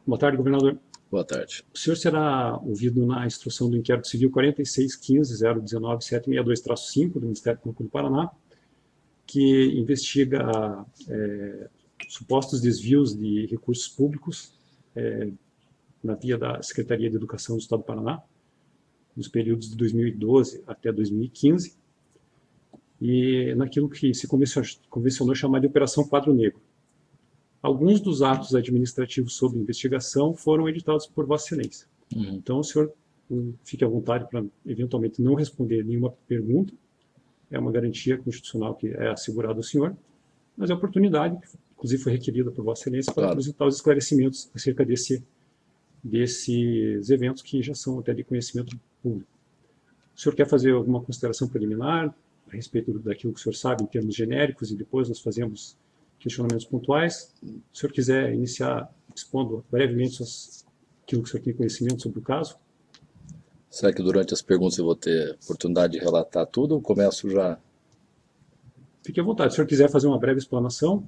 Boa tarde, governador. Boa tarde. O senhor será ouvido na instrução do inquérito civil 4615-019-762-5 do Ministério Público do Paraná, que investiga supostos desvios de recursos públicos na via da Secretaria de Educação do Estado do Paraná, nos períodos de 2012 até 2015, e naquilo que se convencionou chamar de Operação Quadro Negro. Alguns dos atos administrativos sob investigação foram editados por Vossa Excelência. Então, o senhor fique à vontade para, eventualmente, não responder nenhuma pergunta. É uma garantia constitucional que é assegurada ao senhor, mas é a oportunidade, que inclusive foi requerida por Vossa Excelência, para apresentar os esclarecimentos acerca desses eventos que já são até de conhecimento público. O senhor quer fazer alguma consideração preliminar a respeito daquilo que o senhor sabe em termos genéricos e depois nós fazemos questionamentos pontuais? Se o senhor quiser iniciar expondo brevemente aquilo que o senhor tem conhecimento sobre o caso. Será que durante as perguntas eu vou ter oportunidade de relatar tudo ou começo já? Fique à vontade. Se o senhor quiser fazer uma breve explanação.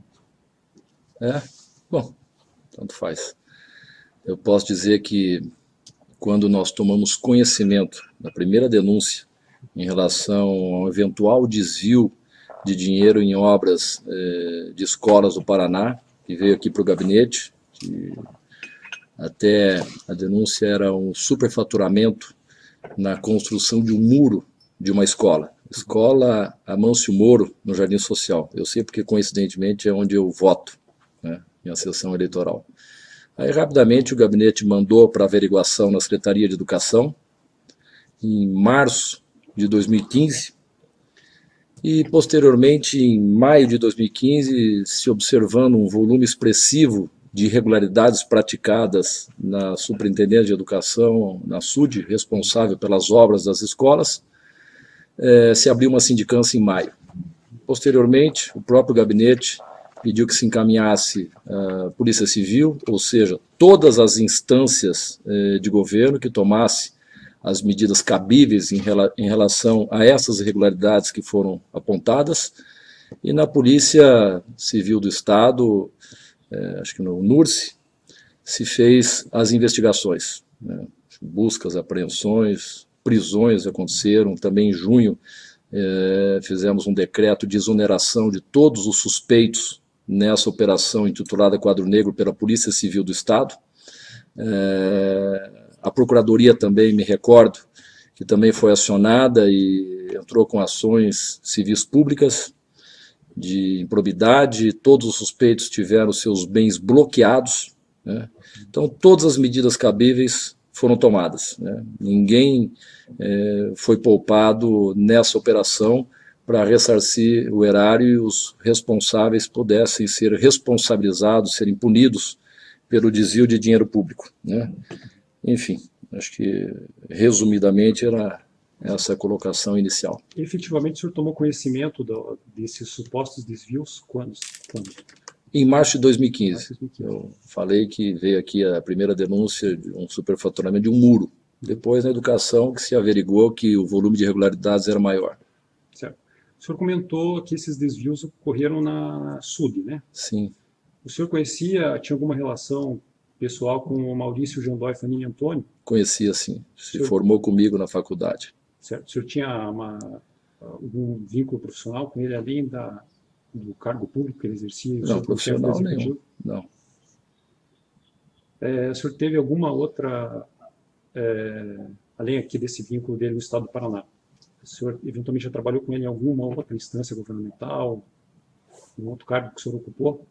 Bom, tanto faz. Eu posso dizer que quando nós tomamos conhecimento da primeira denúncia em relação a um eventual desvio de dinheiro em obras de escolas do Paraná, que veio aqui para o gabinete, que até a denúncia era um superfaturamento na construção de um muro de uma escola. Escola Amâncio Moro, no Jardim Social. Eu sei porque, coincidentemente, é onde eu voto, né, minha sessão eleitoral. Aí, rapidamente, o gabinete mandou para averiguação na Secretaria de Educação, em março de 2015, e, posteriormente, em maio de 2015, se observando um volume expressivo de irregularidades praticadas na Superintendência de Educação, na SUD, responsável pelas obras das escolas, se abriu uma sindicância em maio. Posteriormente, o próprio gabinete pediu que se encaminhasse a Polícia Civil, ou seja, todas as instâncias de governo que tomasse as medidas cabíveis em relação a essas irregularidades que foram apontadas, e na Polícia Civil do Estado, acho que no NURSE, se fez as investigações, né? Buscas, apreensões, prisões aconteceram. Também em junho fizemos um decreto de exoneração de todos os suspeitos nessa operação intitulada Quadro Negro pela Polícia Civil do Estado. A Procuradoria também, me recordo, que também foi acionada e entrou com ações civis públicas de improbidade. Todos os suspeitos tiveram seus bens bloqueados, né? Então, todas as medidas cabíveis foram tomadas, né? Ninguém foi poupado nessa operação para ressarcir o erário e os responsáveis pudessem ser responsabilizados, serem punidos pelo desvio de dinheiro público, né? Enfim, acho que, resumidamente, era essa colocação inicial. Efetivamente, o senhor tomou conhecimento desses supostos desvios quando? Em março de 2015. Eu falei que veio aqui a primeira denúncia de um superfaturamento de um muro. Depois, na educação, que se averigou que o volume de irregularidades era maior. Certo. O senhor comentou que esses desvios ocorreram na SUD, né? Sim. O senhor tinha alguma relação pessoal com o Maurício Jandói Fanini Antônio? Conhecia, sim. Se formou comigo na faculdade. Certo. O senhor tinha algum vínculo profissional com ele, além do cargo público que ele exercia? Não, profissional nenhum. Não. O senhor teve alguma outra, além aqui desse vínculo dele no estado do Paraná? O senhor eventualmente já trabalhou com ele em alguma outra instância governamental, um outro cargo que o senhor ocupou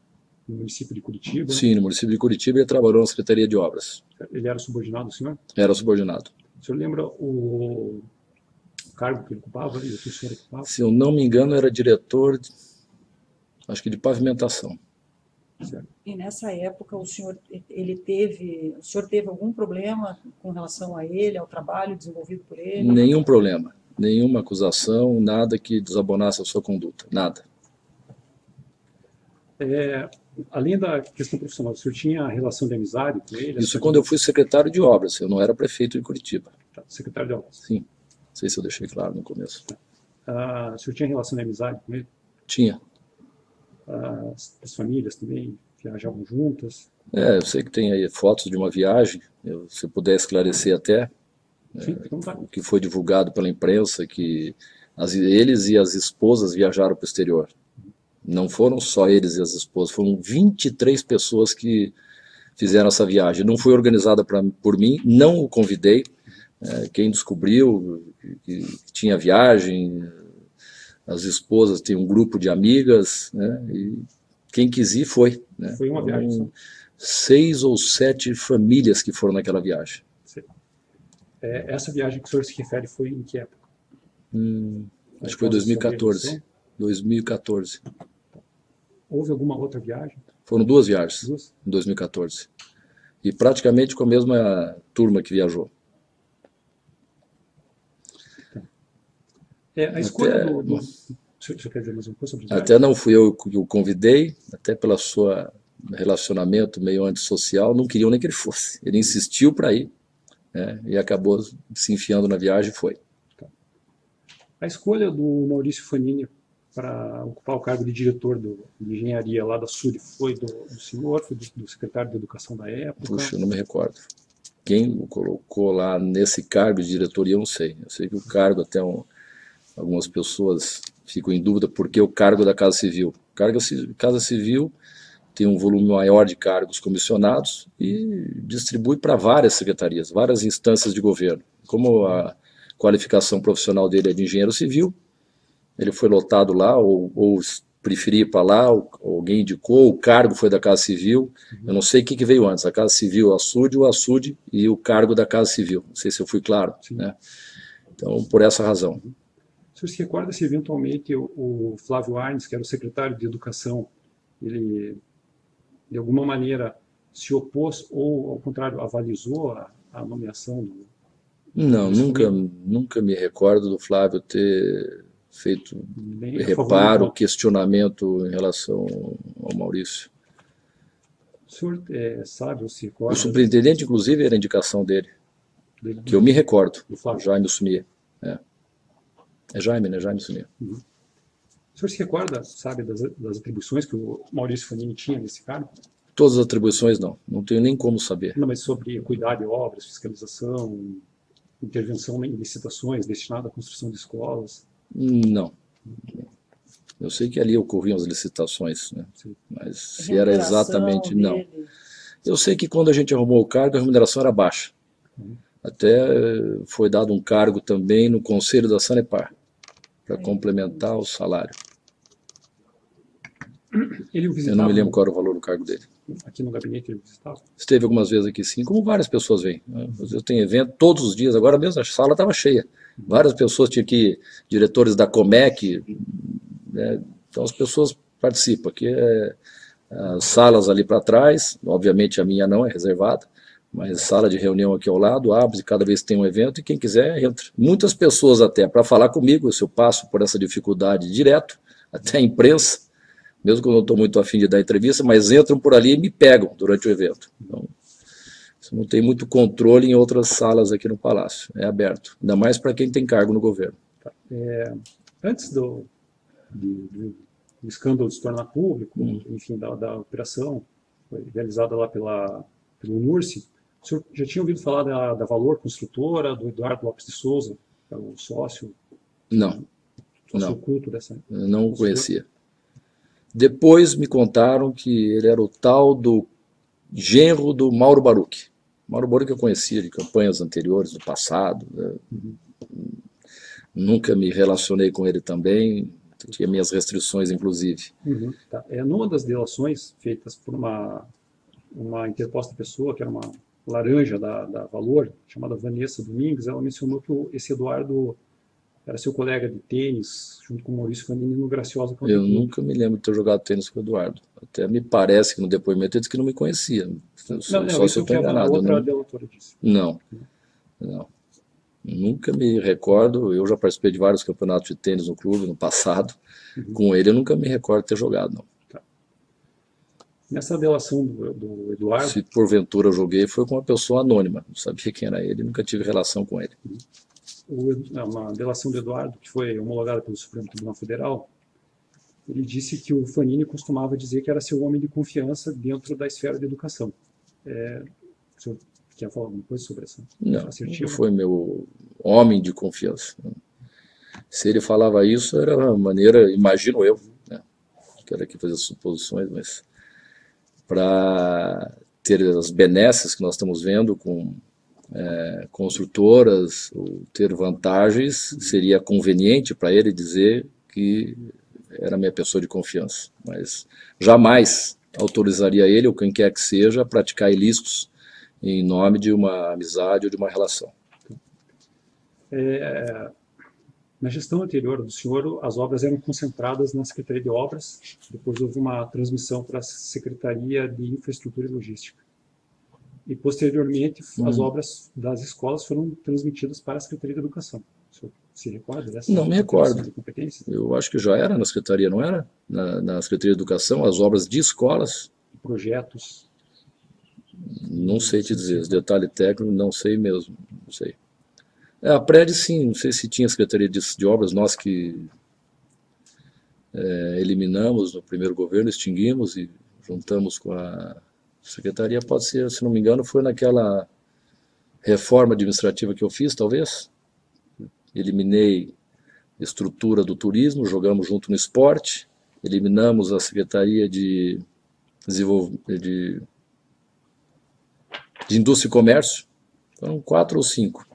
no município de Curitiba? Sim, no município de Curitiba ele trabalhou na Secretaria de Obras. Ele era subordinado ao senhor? Era subordinado. O senhor lembra o cargo que ele ocupava e o que o senhor ocupava? Se eu não me engano, era diretor, acho que de pavimentação. Certo. E nessa época o senhor teve algum problema com relação a ele, ao trabalho desenvolvido por ele? Nenhum problema, nenhuma acusação, nada que desabonasse a sua conduta, nada. Além da questão profissional, o senhor tinha relação de amizade com ele? Isso quando eu fui secretário de obras, eu não era prefeito de Curitiba. Tá, secretário de obras. Sim, não sei se eu deixei claro no começo. O senhor tinha relação de amizade com ele? Tinha. As famílias também? viajavam juntas? Eu sei que tem aí fotos de uma viagem, se puder esclarecer até, Sim, então tá. o que foi divulgado pela imprensa, que eles e as esposas viajaram para o exterior. Não foram só eles e as esposas, foram 23 pessoas que fizeram essa viagem. Não foi organizada por mim, não o convidei. Quem descobriu que tinha viagem, as esposas têm um grupo de amigas, né, e quem quis ir foi. Né. Foi uma viagem só. 6 ou 7 famílias que foram naquela viagem. Essa viagem que o senhor se refere foi em que época? Acho que foi 2014. 2014. Houve alguma outra viagem? Foram 2 viagens em 2014. E praticamente com a mesma turma que viajou. A escolha do... O senhor quer dizer mais uma coisa sobre isso? Até não fui eu que o convidei, até pelo seu relacionamento meio antissocial, não queriam nem que ele fosse. Ele insistiu para ir, né, e acabou se enfiando na viagem e foi. A escolha do Maurício Fanini para ocupar o cargo de diretor de engenharia lá da SURI foi do senhor, foi do secretário de Educação da época? Puxa, eu não me recordo. Quem o colocou lá nesse cargo de diretoria, eu não sei. Eu sei que o cargo, até algumas pessoas ficam em dúvida porque o cargo da Casa Civil. Casa Civil tem um volume maior de cargos comissionados e distribui para várias secretarias, várias instâncias de governo. Como a qualificação profissional dele é de engenheiro civil, ele foi lotado lá, ou preferia ir para lá, alguém indicou, o cargo foi da Casa Civil, eu não sei o que veio antes, a Casa Civil, o açude e o cargo da Casa Civil, não sei se eu fui claro, né? Então, por essa razão. O senhor se recorda se eventualmente o Flávio Arnes, que era o secretário de Educação, ele de alguma maneira se opôs ou, ao contrário, avalizou a nomeação do... Não, nunca me recordo do Flávio ter feito reparo, questionamento em relação ao Maurício. O senhor sabe ou se recorda? O superintendente, inclusive, era a indicação dele, que eu me recordo, o Jaime Sumier. É Jaime, né? Jaime Sumier. O senhor se recorda, sabe, das atribuições que o Maurício Fanini tinha nesse cargo? Todas as atribuições não tenho nem como saber. Não, mas sobre cuidar de obras, fiscalização, intervenção em licitações destinada à construção de escolas? Não. Eu sei que ali ocorriam as licitações, né? Mas se era exatamente... Não. Eu sei que quando a gente arrumou o cargo, a remuneração era baixa. Até foi dado um cargo também no Conselho da Sanepar, para complementar o salário. Eu não me lembro qual era o valor do cargo dele. Aqui no gabinete ele visitava? Esteve algumas vezes aqui, sim, como várias pessoas vêm. Eu tenho evento todos os dias, agora mesmo a sala estava cheia. Várias pessoas tinham aqui, diretores da Comec, né? Então as pessoas participam. Aqui as salas ali para trás, obviamente a minha não é reservada, mas sala de reunião aqui ao lado, abre cada vez que tem um evento e quem quiser entra. Muitas pessoas até para falar comigo, se eu passo por essa dificuldade direto, até a imprensa, mesmo que eu não estou muito afim de dar entrevista, mas entram por ali e me pegam durante o evento. Então, isso não tem muito controle em outras salas aqui no Palácio, é aberto, ainda mais para quem tem cargo no governo. Antes do escândalo se tornar público, enfim, da operação, foi realizada lá pelo NURSE, o senhor já tinha ouvido falar da Valor Construtora, do Eduardo Lopes de Souza, que era o sócio? Não. Oculto dessa? Eu não o conhecia. Depois me contaram que ele era o tal do genro do Mauro Baruch. Mauro Baruch eu conhecia de campanhas anteriores, do passado. Né? Nunca me relacionei com ele também, tinha minhas restrições, inclusive. Tá. Numa das delações feitas por uma interposta pessoa, que era uma laranja da Valor, chamada Vanessa Domingues, ela mencionou que esse Eduardo era seu colega de tênis, junto com o Maurício Fanini no Graciosa. Eu nunca me lembro de ter jogado tênis com o Eduardo. Até me parece que no depoimento ele disse que não me conhecia. Só se eu estou enganado. Outra delatora disse. Não. Nunca me recordo. Eu já participei de vários campeonatos de tênis no clube no passado. Com ele eu nunca me recordo de ter jogado, não. Tá. Nessa delação do Eduardo... Se porventura eu joguei, foi com uma pessoa anônima. Não sabia quem era ele, nunca tive relação com ele. Uma delação do Eduardo, que foi homologada pelo Supremo Tribunal Federal, Ele disse que o Fanini costumava dizer que era seu homem de confiança dentro da esfera da educação. O senhor quer falar alguma coisa sobre essa assertiva? Não foi meu homem de confiança. Se ele falava isso, era uma maneira, imagino eu, né? Quero aqui fazer suposições, mas para ter as benesses que nós estamos vendo com construtoras, ou ter vantagens, seria conveniente para ele dizer que era minha pessoa de confiança, mas jamais autorizaria ele, ou quem quer que seja, a praticar ilícitos em nome de uma amizade ou de uma relação. Na gestão anterior do senhor, as obras eram concentradas na Secretaria de Obras, depois houve uma transmissão para a Secretaria de Infraestrutura e Logística. E, posteriormente, as obras das escolas foram transmitidas para a Secretaria de Educação. O senhor se recorda dessa? Não me recordo. De competência? Eu acho que já era na Secretaria, não era? Na Secretaria de Educação, as obras de escolas. Projetos? Não sei te dizer, esse detalhe técnico, não sei mesmo, não sei. A prédio, sim, não sei se tinha Secretaria de Obras, nós que eliminamos no primeiro governo, extinguimos e juntamos com a Secretaria, pode ser, se não me engano, foi naquela reforma administrativa que eu fiz, talvez. Eliminei a estrutura do turismo, jogamos junto no esporte, eliminamos a Secretaria de Indústria e Comércio, então 4 ou 5.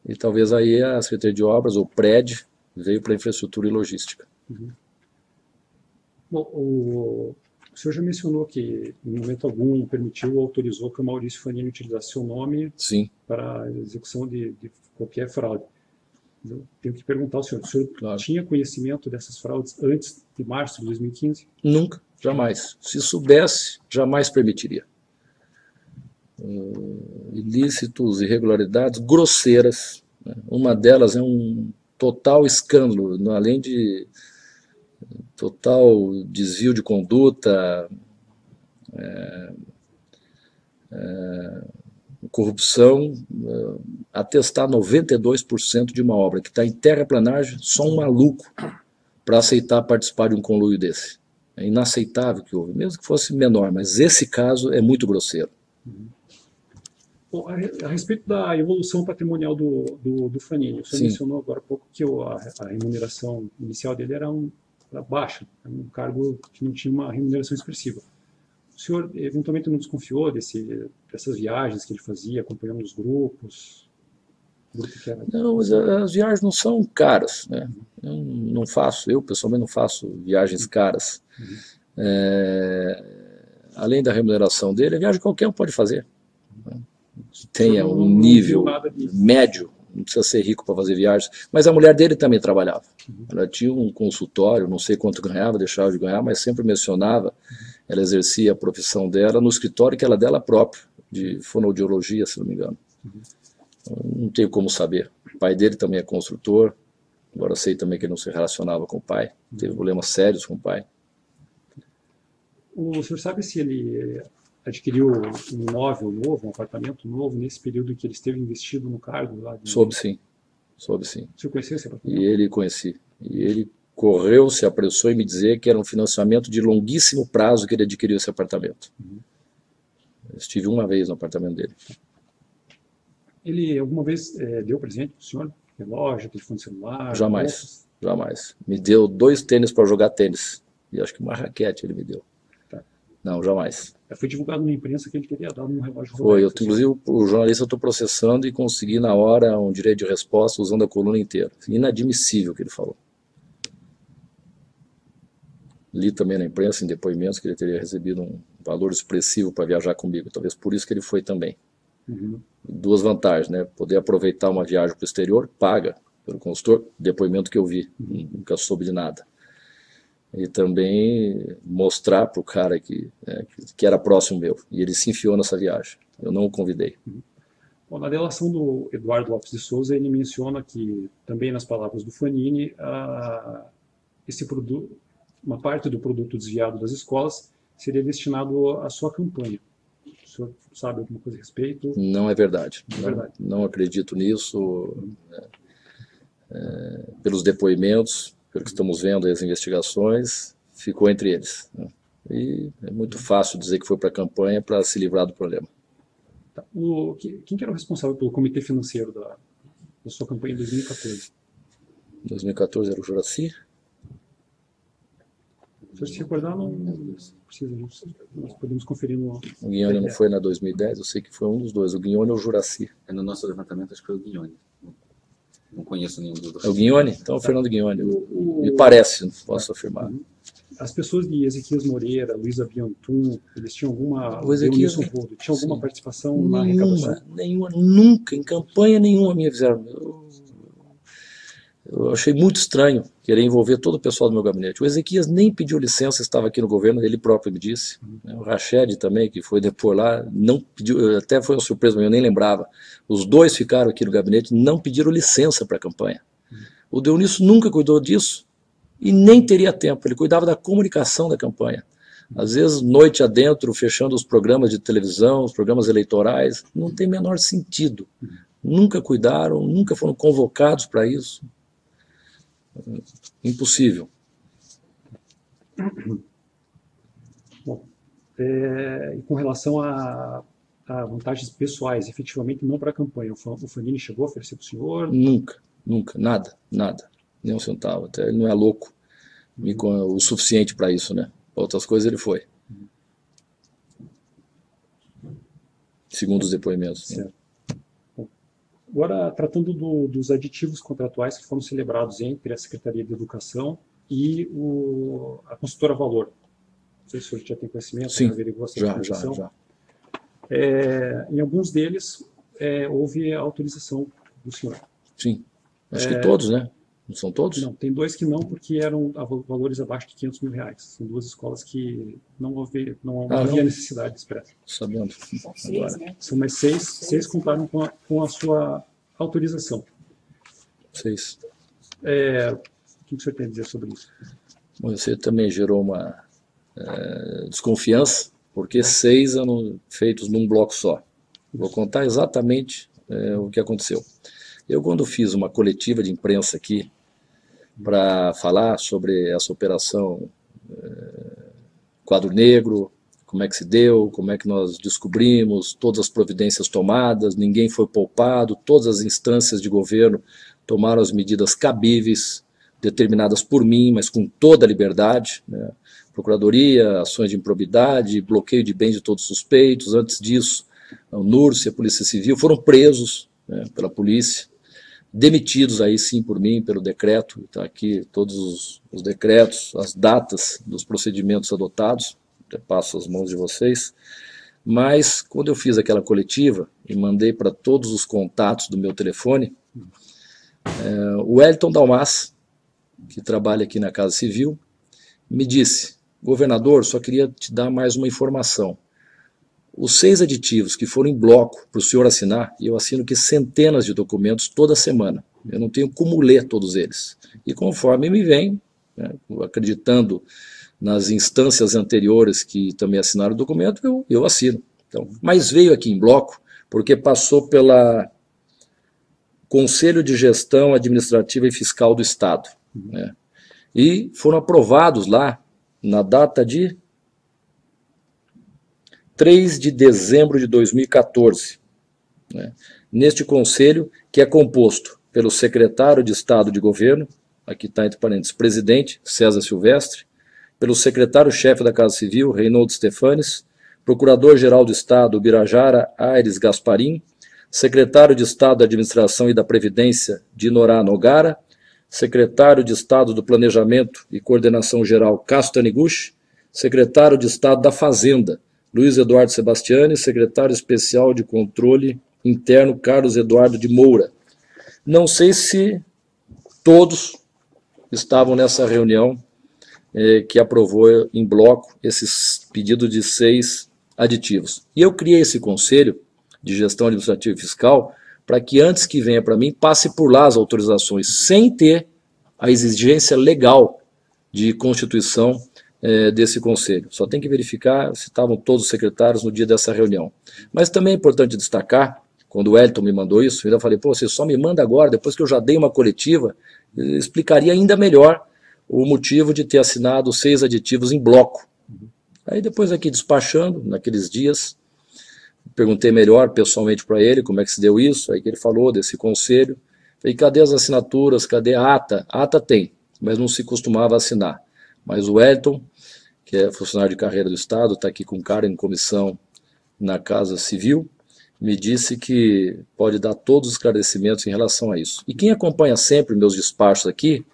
E talvez aí a Secretaria de Obras, ou prédio, veio para Infraestrutura e Logística. Uhum. Bom, o senhor já mencionou que, em momento algum, permitiu ou autorizou que o Maurício Fanini utilizasse seu nome Sim. para a execução de qualquer fraude. Eu tenho que perguntar ao senhor, o senhor Claro. Tinha conhecimento dessas fraudes antes de março de 2015? Nunca, jamais. Se soubesse, jamais permitiria. Ilícitos, irregularidades grosseiras, né? Uma delas é um total escândalo, além de total desvio de conduta, corrupção, atestar 92% de uma obra que está em terraplanagem, só um maluco para aceitar participar de um conluio desse. É inaceitável que houve, mesmo que fosse menor, mas esse caso é muito grosseiro. Bom, a respeito da evolução patrimonial do Fanini, o senhor mencionou agora há pouco que a remuneração inicial dele era baixa, um cargo que não tinha uma remuneração expressiva. O senhor eventualmente não desconfiou dessas viagens que ele fazia, acompanhando os grupos? Não, mas as viagens não são caras, né? Eu não faço, eu pessoalmente não faço viagens caras. Além da remuneração dele, a viagem qualquer um pode fazer. Tenha um nível médio, não precisa ser rico para fazer viagens, mas a mulher dele também trabalhava. Ela tinha um consultório, não sei quanto ganhava, deixava de ganhar, mas sempre mencionava, ela exercia a profissão dela no escritório que era dela própria, de fonoaudiologia, se não me engano. Não tenho como saber. O pai dele também é construtor, agora sei também que ele não se relacionava com o pai, teve problemas sérios com o pai. O senhor sabe se ele adquiriu um imóvel novo, um apartamento novo, nesse período em que ele esteve investido no cargo lá? Soube sim, soube sim. O senhor conhecia esse apartamento? E ele conheci. E ele correu, se apressou em me dizer que era um financiamento de longuíssimo prazo que ele adquiriu esse apartamento. Eu estive uma vez no apartamento dele. Ele alguma vez deu presente para o senhor? Relógio, telefone celular? Jamais, roupas? jamais. Me deu 2 tênis para jogar tênis. E acho que uma raquete ele me deu. Não, jamais. Foi divulgado na imprensa que ele teria dado um relógio. Foi, inclusive o jornalista eu estou processando e consegui na hora um direito de resposta usando a coluna inteira. Inadmissível o que ele falou. Li também na imprensa, em depoimentos, que ele teria recebido um valor expressivo para viajar comigo. Talvez por isso que ele foi também. 2 vantagens, né? Poder aproveitar uma viagem para o exterior, paga pelo consultor, depoimento que eu vi, nunca soube de nada. E também mostrar para o cara que era próximo meu. E ele se enfiou nessa viagem. Eu não o convidei. Bom, na delação do Eduardo Lopes de Souza, ele menciona que, também nas palavras do Fanini, uma parte do produto desviado das escolas seria destinado à sua campanha. O senhor sabe alguma coisa a respeito? Não é verdade. Não é verdade. Não acredito nisso. Pelos depoimentos, pelo que estamos vendo as investigações, ficou entre eles, né? E é muito fácil dizer que foi para a campanha para se livrar do problema. Tá. Quem que era o responsável pelo comitê financeiro da sua campanha em 2014? Em 2014 era o Juracy? Se você se recordar, não precisa, nós podemos conferir no... O Guignoni não foi na 2010, eu sei que foi um dos dois, o Guignoni ou o Juracy. No nosso levantamento, acho que foi o Guignoni. Não conheço nenhum dos dois. É o Guignoni? Então é o Fernando Guignoni. Me parece, não posso afirmar. As pessoas de Ezequias Moreira, Luísa Biantun, eles tinham alguma... O Ezequias, tinha alguma participação na nenhuma, arrecadação? nenhuma, nunca, em campanha nenhuma me fizeram. Eu achei muito estranho querer envolver todo o pessoal do meu gabinete. O Ezequias nem pediu licença, estava aqui no governo, ele próprio me disse. O Rached também, que foi depor lá, não pediu, até foi uma surpresa, mas eu nem lembrava. Os dois ficaram aqui no gabinete, não pediram licença para a campanha. O Dionísio nunca cuidou disso e nem teria tempo, ele cuidava da comunicação da campanha. Às vezes, noite adentro, fechando os programas de televisão, os programas eleitorais, não tem menor sentido. Nunca cuidaram, nunca foram convocados para isso. Impossível. Bom, e com relação a vantagens pessoais, efetivamente não para a campanha, o Fanini chegou a oferecer para o senhor? Nunca, nunca, nada, nada, nem um centavo. Até ele não é louco o suficiente para isso, né? Para outras coisas ele foi. Segundo os depoimentos. Certo. Agora, tratando dos aditivos contratuais que foram celebrados entre a Secretaria de Educação e a consultora Valor. Não sei se o senhor já tem conhecimento. Sim, já. Em alguns deles, houve a autorização do senhor. Sim, acho que todos, né? Não são todos? Não, tem dois que não, porque eram valores abaixo de R$500 mil. São duas escolas que não havia necessidade expressa. Sabendo. São seis, né? São mais seis contaram com a sua autorização. 6. O que o senhor tem a dizer sobre isso? Bom, você também gerou uma desconfiança, porque 6 eram feitos num bloco só. Vou contar exatamente o que aconteceu. Eu, quando fiz uma coletiva de imprensa aqui, para falar sobre essa operação Quadro Negro, como é que se deu, como é que nós descobrimos, todas as providências tomadas, ninguém foi poupado, todas as instâncias de governo tomaram as medidas cabíveis, determinadas por mim, mas com toda a liberdade, né? Procuradoria, ações de improbidade, bloqueio de bens de todos os suspeitos. Antes disso, a NURSE, a Polícia Civil, foram presos, né, pela polícia, demitidos aí sim por mim, pelo decreto. Está aqui todos os decretos, as datas dos procedimentos adotados, até passo as mãos de vocês. Mas quando eu fiz aquela coletiva e mandei para todos os contatos do meu telefone, o Wellington Dalmas, que trabalha aqui na Casa Civil, me disse: governador, só queria te dar mais uma informação. Os 6 aditivos que foram em bloco para o senhor assinar, e eu assino aqui centenas de documentos toda semana, eu não tenho como ler todos eles. E conforme me vem, né, acreditando nas instâncias anteriores que também assinaram o documento, eu assino. Então, mas veio aqui em bloco porque passou pela Conselho de Gestão Administrativa e Fiscal do Estado, né, e foram aprovados lá na data de 3 de dezembro de 2014, né, neste conselho, que é composto pelo secretário de Estado de Governo, aqui está entre parênteses, presidente, César Silvestre, pelo secretário-chefe da Casa Civil, Reinaldo Stefanes, procurador-geral do Estado, Birajara Aires Gasparim, secretário de Estado da Administração e da Previdência, Dinorá Nogara, secretário de Estado do Planejamento e Coordenação Geral, Cássio Taniguchi, secretário de Estado da Fazenda, Luiz Eduardo Sebastiani, secretário especial de Controle Interno, Carlos Eduardo de Moura. Não sei se todos estavam nessa reunião que aprovou em bloco esses pedidos de 6 aditivos. E eu criei esse Conselho de Gestão Administrativa e Fiscal para que antes que venha para mim, passe por lá as autorizações, sem ter a exigência legal de constituição desse conselho. Só tem que verificar se estavam todos os secretários no dia dessa reunião. Mas também é importante destacar, quando o Wellington me mandou isso, eu ainda falei, pô, você só me manda agora, depois que eu já dei uma coletiva, eu explicaria ainda melhor o motivo de ter assinado 6 aditivos em bloco. Aí depois aqui despachando, naqueles dias, perguntei melhor pessoalmente para ele como é que se deu isso, aí que ele falou desse conselho. Falei, cadê as assinaturas, cadê a ata? A ata tem, mas não se costumava assinar. Mas o Wellington, que é funcionário de carreira do Estado, está aqui com cara em comissão na Casa Civil, me disse que pode dar todos os esclarecimentos em relação a isso. E quem acompanha sempre meus despachos aqui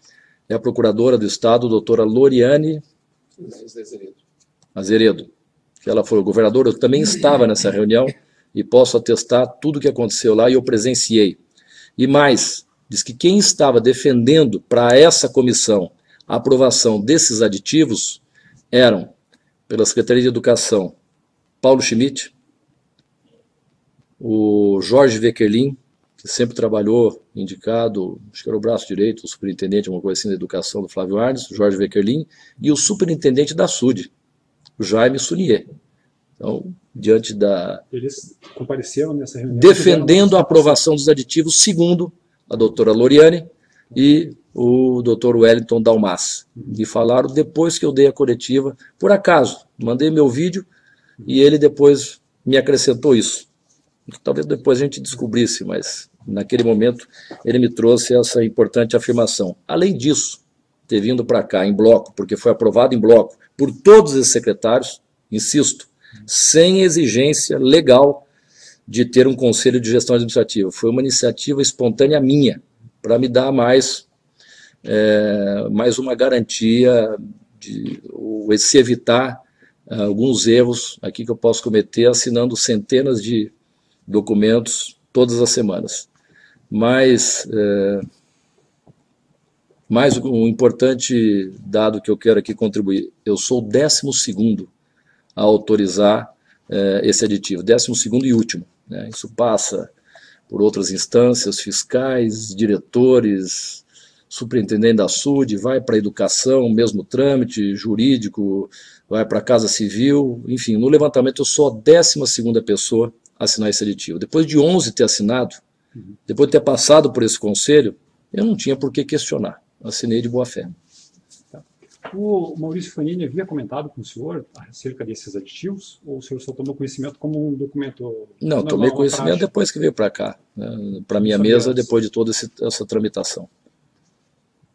é a Procuradora do Estado, doutora Loriane Azeredo, que ela foi governadora, eu também estava nessa reunião e posso atestar tudo o que aconteceu lá e eu presenciei. E mais, diz que quem estava defendendo para essa comissão a aprovação desses aditivos eram, pela Secretaria de Educação, Paulo Schmidt, o Jorge Weckerlin, que sempre trabalhou indicado, acho que era o braço direito, o superintendente, uma coisa assim, da educação do Flávio Arnes, o Jorge Weckerlin, e o superintendente da SUD, o Jaime Sunier. Então, diante da... Eles compareceram nessa reunião. Defendendo a aprovação dos aditivos, segundo a doutora Loriane e o doutor Wellington Dalmas. E falaram depois que eu dei a coletiva, por acaso, mandei meu vídeo e ele depois me acrescentou isso. Talvez depois a gente descobrisse, mas naquele momento ele me trouxe essa importante afirmação. Além disso, ter vindo para cá em bloco, porque foi aprovado em bloco por todos esses secretários, insisto, sem exigência legal de ter um conselho de gestão administrativa. Foi uma iniciativa espontânea minha, para me dar mais uma garantia de se evitar alguns erros aqui que eu posso cometer assinando centenas de documentos todas as semanas. Mas mais um importante dado que eu quero aqui contribuir, eu sou o 12º a autorizar esse aditivo, 12º e último, né? Isso passa por outras instâncias, fiscais, diretores, superintendente da SUD, vai para a educação, mesmo trâmite, jurídico, vai para a Casa Civil, enfim, no levantamento eu sou a 12ª pessoa a assinar esse aditivo. Depois de 11 ter assinado, depois de ter passado por esse conselho, eu não tinha por que questionar, assinei de boa fé. O Maurício Fanini havia comentado com o senhor acerca desses aditivos, ou o senhor só tomou conhecimento como um documento? Não, tomei conhecimento depois que veio para cá, né, para minha mesa, depois de toda essa tramitação.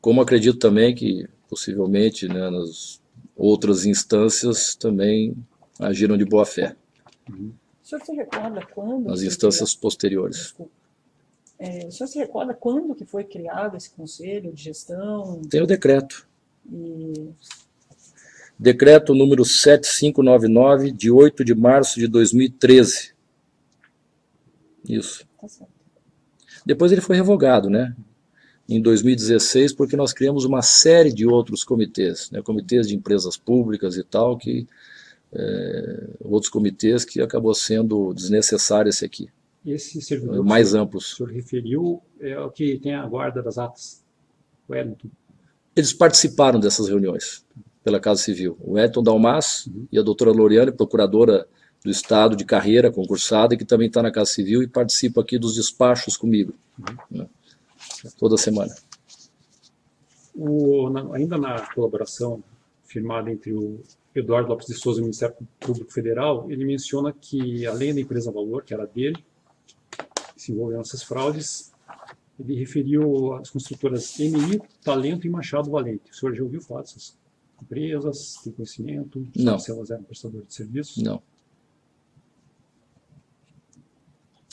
Como acredito também que, possivelmente, né, nas outras instâncias também agiram de boa fé. O senhor se recorda quando... Nas instâncias posteriores. Desculpa. O senhor se recorda quando que foi criado esse conselho de gestão? Tem o decreto. Decreto número 7599, de 8 de março de 2013. Isso. Tá certo. Depois ele foi revogado, né? Em 2016, porque nós criamos uma série de outros comitês, né? Comitês de empresas públicas e tal, outros comitês que acabou sendo desnecessário esse aqui. Esse servidor mais amplos. O senhor referiu é o que tem a guarda das atas, o Wellington. Eles participaram dessas reuniões pela Casa Civil. O Wellington Dalmas e a doutora Loriane, procuradora do Estado de carreira, concursada, que também está na Casa Civil e participa aqui dos despachos comigo, né, toda semana. Ainda na colaboração firmada entre o Eduardo Lopes de Souza e o Ministério Público Federal, ele menciona que, além da empresa Valor, que era dele, que se envolveu nessas fraudes, ele referiu as construtoras MI, Talento e Machado Valente. O senhor já ouviu falar dessas empresas? Tem conhecimento? Não. Se elas eram prestadoras de serviços? Não.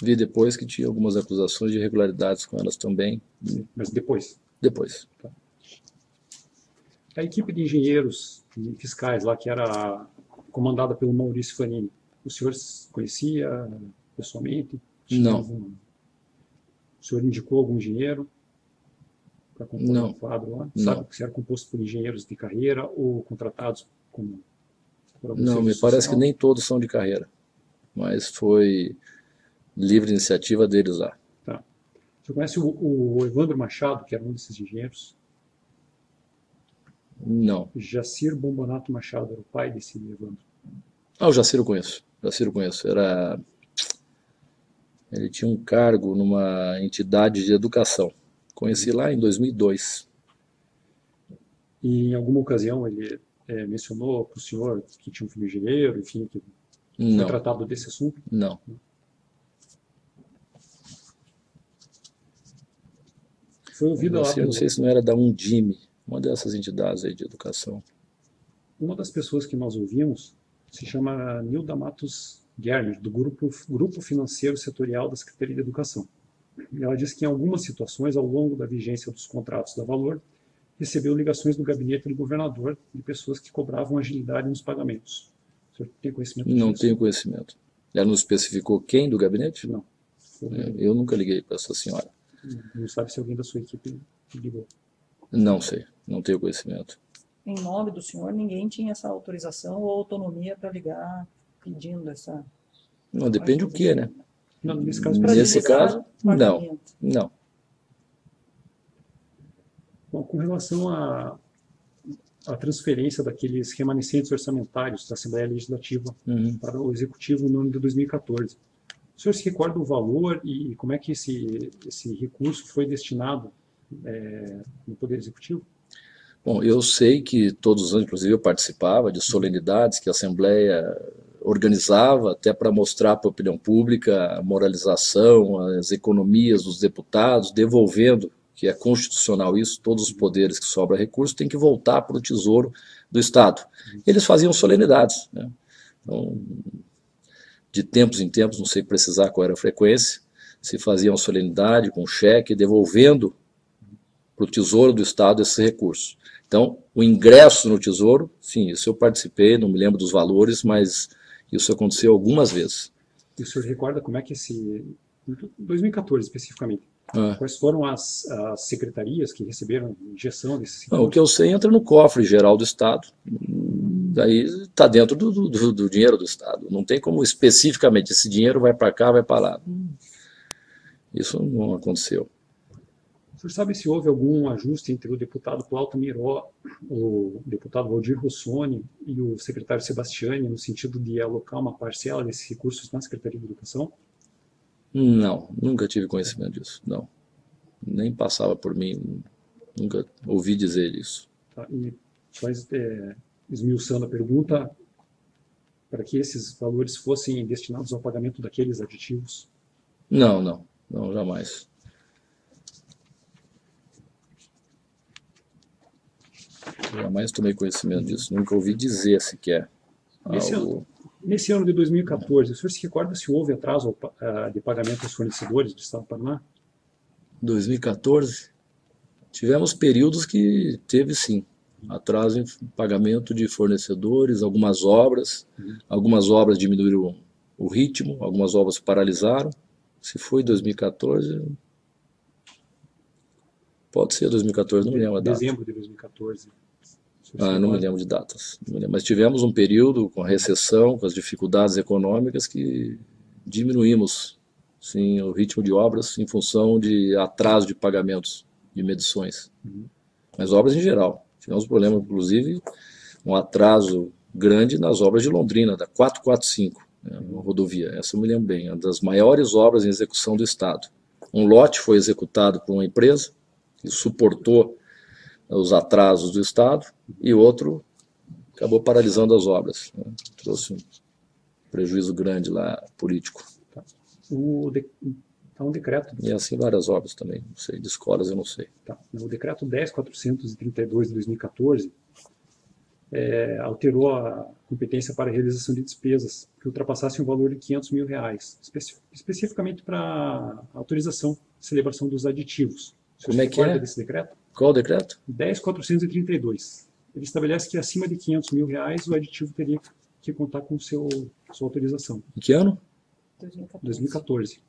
Vi depois que tinha algumas acusações de irregularidades com elas também. Mas depois? Depois. Tá. A equipe de engenheiros e fiscais lá, que era comandada pelo Maurício Fanini, o senhor conhecia pessoalmente? Não. O senhor indicou algum engenheiro para compor o quadro lá? Não. Sabe se era composto por engenheiros de carreira ou contratados como... Não, me parece que nem todos são de carreira, mas foi livre iniciativa deles lá. Tá. O senhor conhece o Evandro Machado, que era um desses engenheiros? Não. Jacir Bombonato Machado era o pai desse Evandro. Ah, o Jacir eu conheço. Jacir eu conheço. Ele tinha um cargo numa entidade de educação. Conheci lá em 2002. E em alguma ocasião ele mencionou para o senhor que tinha um filho engenheiro, enfim, que foi Não, tratado desse assunto? não. Foi ouvida lá Eu não sei se não era da Undime, uma dessas entidades aí de educação. uma das pessoas que nós ouvimos se chama Nilda Matos Germer, do Grupo Financeiro Setorial da Secretaria de Educação. Ela disse que em algumas situações, ao longo da vigência dos contratos da Valor, recebeu ligações do gabinete do governador de pessoas que cobravam agilidade nos pagamentos. O senhor tem conhecimento disso? Não tenho conhecimento. Ela não especificou quem do gabinete? Não. Eu nunca liguei para essa senhora. Não sabe se alguém da sua equipe ligou. Não sei, não tenho conhecimento. Em nome do senhor, ninguém tinha essa autorização ou autonomia para ligar pedindo essa... Não, depende do que, né? Não, nesse caso, Nesse caso, não, pagamento. não. Bom, com relação à transferência daqueles remanescentes orçamentários da Assembleia Legislativa para o Executivo no ano de 2014, o senhor se recorda do valor e como é que esse recurso foi destinado no Poder Executivo? Bom, eu sei que todos os anos, inclusive eu participava de solenidades que a Assembleia organizava até para mostrar para a opinião pública a moralização, as economias dos deputados, devolvendo, que é constitucional isso, todos os poderes que sobra recurso têm que voltar para o Tesouro do Estado. Eles faziam solenidades, né? Então, de tempos em tempos, não sei precisar qual era a frequência, se fazia uma solenidade com cheque, devolvendo para o Tesouro do Estado esses recursos. Então, o ingresso no Tesouro, sim, isso eu participei, não me lembro dos valores, mas isso aconteceu algumas vezes. E o senhor recorda como é que em 2014 especificamente, quais foram as secretarias que receberam injeção desses recursos? Não, o que eu sei entra no cofre geral do Estado, daí está dentro do dinheiro do Estado, não tem como especificamente esse dinheiro vai para cá, vai para lá. Isso não aconteceu. O senhor sabe se houve algum ajuste entre o deputado Plauto Miró, o deputado Valdir Rossoni e o secretário Sebastiani, no sentido de alocar uma parcela desses recursos na Secretaria de Educação? Não, nunca tive conhecimento disso, não. Nem passava por mim, nunca ouvi dizer isso. Tá, e só esmiuçando a pergunta, para que esses valores fossem destinados ao pagamento daqueles aditivos? Não, jamais. Jamais tomei conhecimento disso, nunca ouvi dizer sequer algo. Nesse ano de 2014, o senhor se recorda se houve atraso de pagamento aos fornecedores do Estado do Paraná? 2014, tivemos períodos que teve sim, atraso em pagamento de fornecedores, algumas obras diminuíram o ritmo, algumas obras paralisaram. Se foi 2014, pode ser 2014, não me lembro a data. Dezembro de 2014. Não me lembro de datas. Mas tivemos um período com a recessão, com as dificuldades econômicas, que diminuímos sim, o ritmo de obras em função de atraso de pagamentos de medições. Mas obras em geral. Tivemos um problema, inclusive, um atraso grande nas obras de Londrina, da 445, uma rodovia. Essa eu me lembro bem, uma das maiores obras em execução do Estado. Um lote foi executado por uma empresa que suportou os atrasos do Estado, e outro acabou paralisando as obras. Trouxe um prejuízo grande lá, político. Tá. Há um decreto... E assim várias obras também, não sei, de escolas eu não sei. Tá. O decreto 10.432 de 2014 alterou a competência para a realização de despesas que ultrapassassem o valor de R$500 mil, especificamente para autorização de celebração dos aditivos. Como é que é? Desse decreto? Qual o decreto? 10.432. Ele estabelece que acima de R$500 mil o aditivo teria que contar com sua autorização. Em que ano? 2014.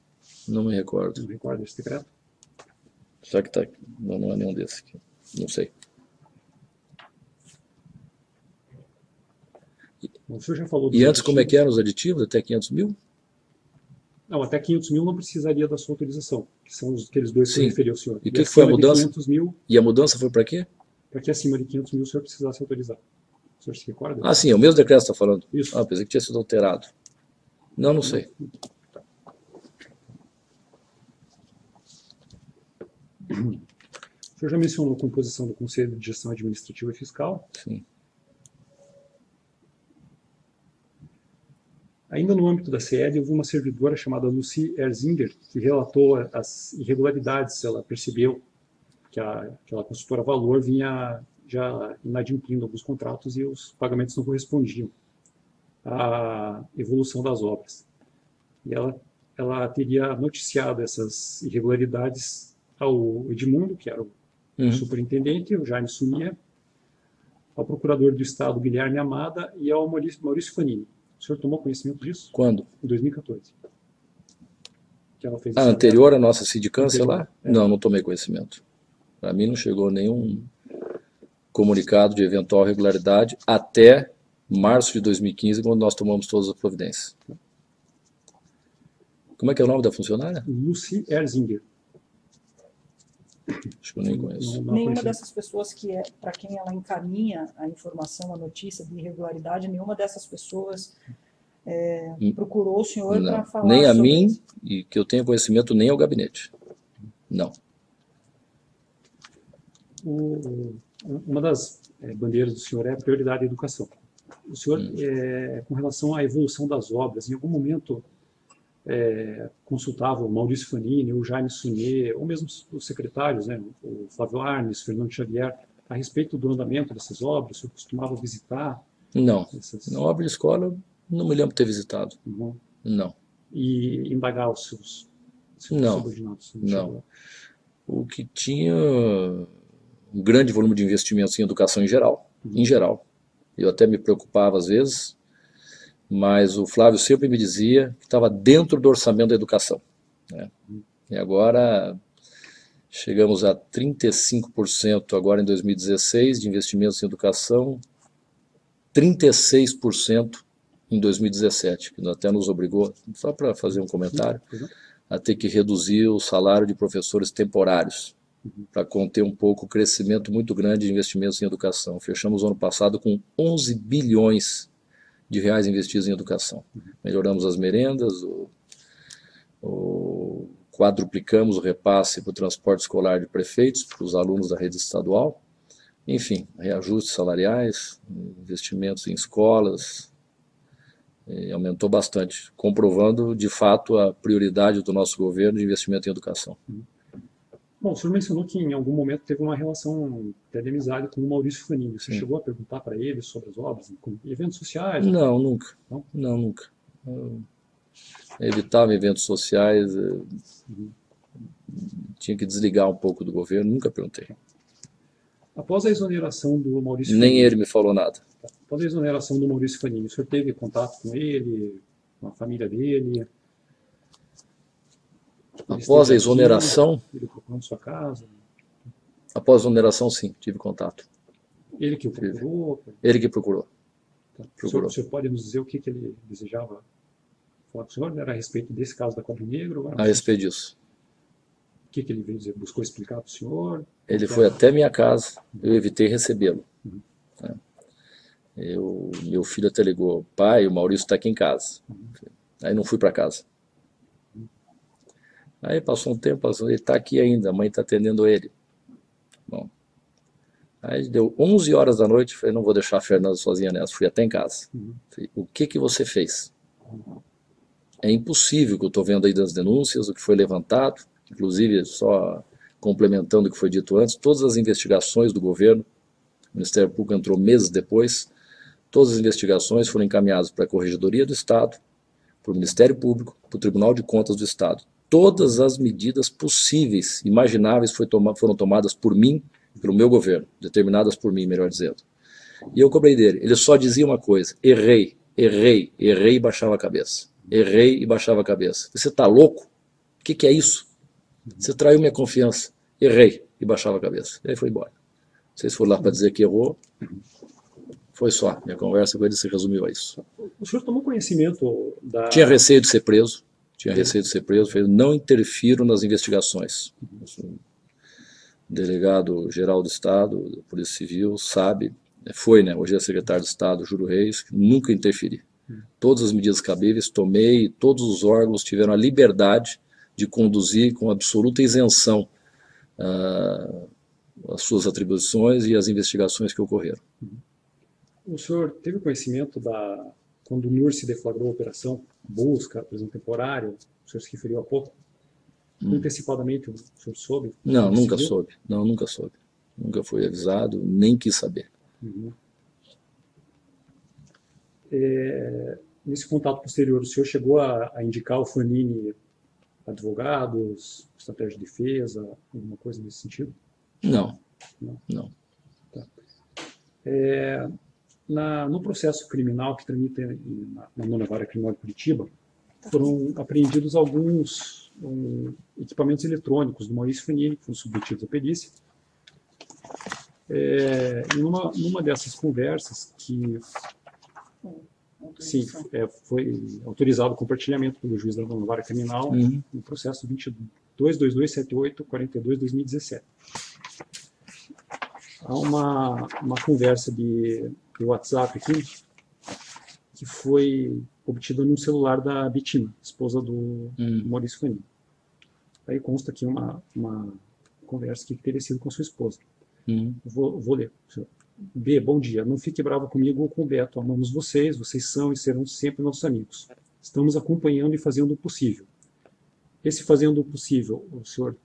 Não me recordo. Não recorda esse decreto? Será que tá? Não é nenhum desses aqui. Não sei. O senhor já falou dos E antes como é aditivos. que eram os aditivos? Até 500 mil? Não, até 500 mil não precisaria da sua autorização, que são aqueles dois que eu Sim. referi ao senhor. E o que foi a acima de mudança? 500 mil, E a mudança foi para quê? para que acima de 500 mil o senhor precisasse autorizar. O senhor se recorda? Ah, sim, é o mesmo decreto que você está falando. Isso. Ah, pensei que tinha sido alterado. Não sei. O senhor já mencionou a composição do Conselho de Gestão Administrativa e Fiscal. Sim. Ainda no âmbito da CED, houve uma servidora chamada Lucy Erzinger, que relatou as irregularidades. Ela percebeu que aquela consultora Valor vinha já inadimplindo alguns contratos e os pagamentos não correspondiam à evolução das obras. E ela teria noticiado essas irregularidades ao Edmundo, que era o superintendente, o Jaime Sumia, ao procurador do Estado, Guilherme Amada, e ao Maurício Fanini. O senhor tomou conhecimento disso? Quando? Em 2014. Que ela fez anterior à nossa sindicância lá? É. Não tomei conhecimento. Para mim não chegou nenhum comunicado de eventual irregularidade até março de 2015, quando nós tomamos todas as providências. Como é que é o nome da funcionária? Lucy Erzinger. Acho que eu nem conheço. Nenhuma dessas pessoas para quem ela encaminha a informação, a notícia de irregularidade, nenhuma dessas pessoas procurou o senhor para falar nem a sobre mim, isso. E que eu tenha conhecimento, nem ao gabinete. Não. Uma das bandeiras do senhor é a prioridade da educação. O senhor, com relação à evolução das obras, em algum momento consultava o Maurício Fanini, o Jaime Sunier, ou mesmo os secretários, né, o Flávio Arnes, Fernando Xavier, a respeito do andamento dessas obras? O senhor costumava visitar? Não. Na obra de escola, não me lembro de ter visitado. Uhum. Não. E indagar os seus subordinados? Não. O que tinha um grande volume de investimentos em educação em geral. Em geral. Eu até me preocupava às vezes, mas o Flávio sempre me dizia que estava dentro do orçamento da educação. Né? E agora chegamos a 35% agora em 2016 de investimentos em educação, 36% em 2017, que até nos obrigou, só para fazer um comentário, a ter que reduzir o salário de professores temporários, para conter um pouco o crescimento muito grande de investimentos em educação. Fechamos o ano passado com 11 bilhões de reais investidos em educação. Melhoramos as merendas, quadruplicamos o repasse para o transporte escolar de prefeitos, para os alunos da rede estadual, enfim, reajustes salariais, investimentos em escolas, aumentou bastante, comprovando de fato a prioridade do nosso governo de investimento em educação. Bom, o senhor mencionou que em algum momento teve uma relação até de amizade com o Maurício Fanini. Você chegou a perguntar para ele sobre as obras, eventos sociais? Não, nunca. Não, nunca. Eu evitava eventos sociais, tinha que desligar um pouco do governo, nunca perguntei. Após a exoneração do Maurício Nem Fanini, ele me falou nada. Após a exoneração do Maurício Fanini, o senhor teve contato com ele, com a família dele? Após a exoneração? Ele procurou sua casa? Após a exoneração, sim, tive contato. Ele que o procurou? Ele que procurou. O senhor pode nos dizer o que ele desejava falar com o senhor? Era a respeito desse caso da Cobra Negra? A respeito disso. O que ele veio dizer? Buscou explicar para o senhor? Ele foi até minha casa, eu evitei recebê-lo. Meu filho até ligou, pai, o Maurício está aqui em casa. Aí não fui para casa. Aí passou um tempo, ele está aqui ainda, a mãe está atendendo ele. Bom, aí deu 11 horas da noite, falei, não vou deixar a Fernanda sozinha nessa, fui até em casa. Falei, o que você fez? É impossível que eu estou vendo aí das denúncias, o que foi levantado, inclusive só complementando o que foi dito antes, todas as investigações do governo, o Ministério Público entrou meses depois, todas as investigações foram encaminhadas para a Corregedoria do Estado, para o Ministério Público, para o Tribunal de Contas do Estado. Todas as medidas possíveis, imagináveis, foram tomadas por mim, pelo meu governo, determinadas por mim, melhor dizendo. E eu cobrei dele. Ele só dizia uma coisa, errei e baixava a cabeça. Errei e baixava a cabeça. Você está louco? O que é isso? Você traiu minha confiança. Errei e baixava a cabeça. E aí foi embora. Vocês foram lá para dizer que errou. Foi só. Minha conversa com ele se resumiu a isso. O senhor tomou conhecimento da... Tinha receio de ser preso. Falei, não interfiro nas investigações. O delegado-geral do Estado, da Polícia Civil, sabe, hoje é secretário de Estado, Júlio Reis, que nunca interferi. Todas as medidas cabíveis tomei, todos os órgãos tiveram a liberdade de conduzir com absoluta isenção as suas atribuições e as investigações que ocorreram. O senhor teve conhecimento quando o NURSE deflagrou a operação busca, prisão temporária, o senhor se referiu há pouco? Antecipadamente o senhor soube? Não, nunca soube. Não, nunca soube. Nunca fui avisado, nem quis saber. Nesse contato posterior, o senhor chegou a indicar ao Fanini advogados, estratégia de defesa, alguma coisa nesse sentido? Não. Tá. No processo criminal que tramita na 9ª Vara Criminal de Curitiba, foram apreendidos alguns equipamentos eletrônicos do Maurício Fanini, que foram submetidos à perícia. Numa dessas conversas, que sim, foi autorizado o compartilhamento pelo juiz da 9ª Vara Criminal no processo 22.2278/42/2017. Há uma conversa de WhatsApp aqui que foi obtida num celular da Betina, esposa do Maurício Fanini. Aí consta aqui uma conversa que teria sido com sua esposa. Vou ler. B, bom dia. Não fique bravo comigo ou com o Beto. Amamos vocês são e serão sempre nossos amigos. Estamos acompanhando e fazendo o possível. Esse fazendo o possível, o senhor...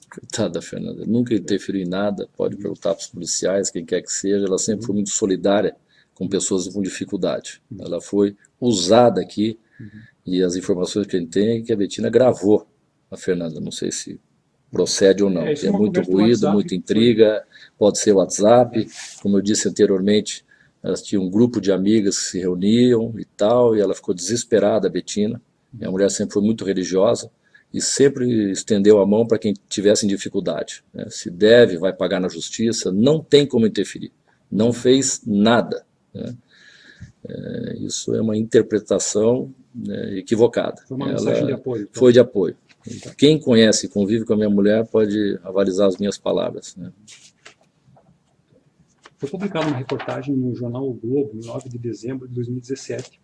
Coitada, Fernanda, nunca interferiu em nada, pode perguntar para os policiais, quem quer que seja, ela sempre foi muito solidária com pessoas com dificuldade. Ela foi usada aqui, e as informações que a gente tem é que a Betina gravou a Fernanda, não sei se procede ou não. É muito ruído, muita intriga, pode ser WhatsApp, como eu disse anteriormente, elas tinham um grupo de amigas que se reuniam e tal, e ela ficou desesperada, a Betina. A mulher sempre foi muito religiosa e sempre estendeu a mão para quem tivesse em dificuldade. Se deve, vai pagar na justiça, não tem como interferir, não fez nada. Isso é uma interpretação equivocada. Foi uma mensagem de apoio. Então. Foi de apoio. Quem conhece e convive com a minha mulher pode avalizar as minhas palavras. Foi publicada uma reportagem no jornal O Globo, em 9 de dezembro de 2017,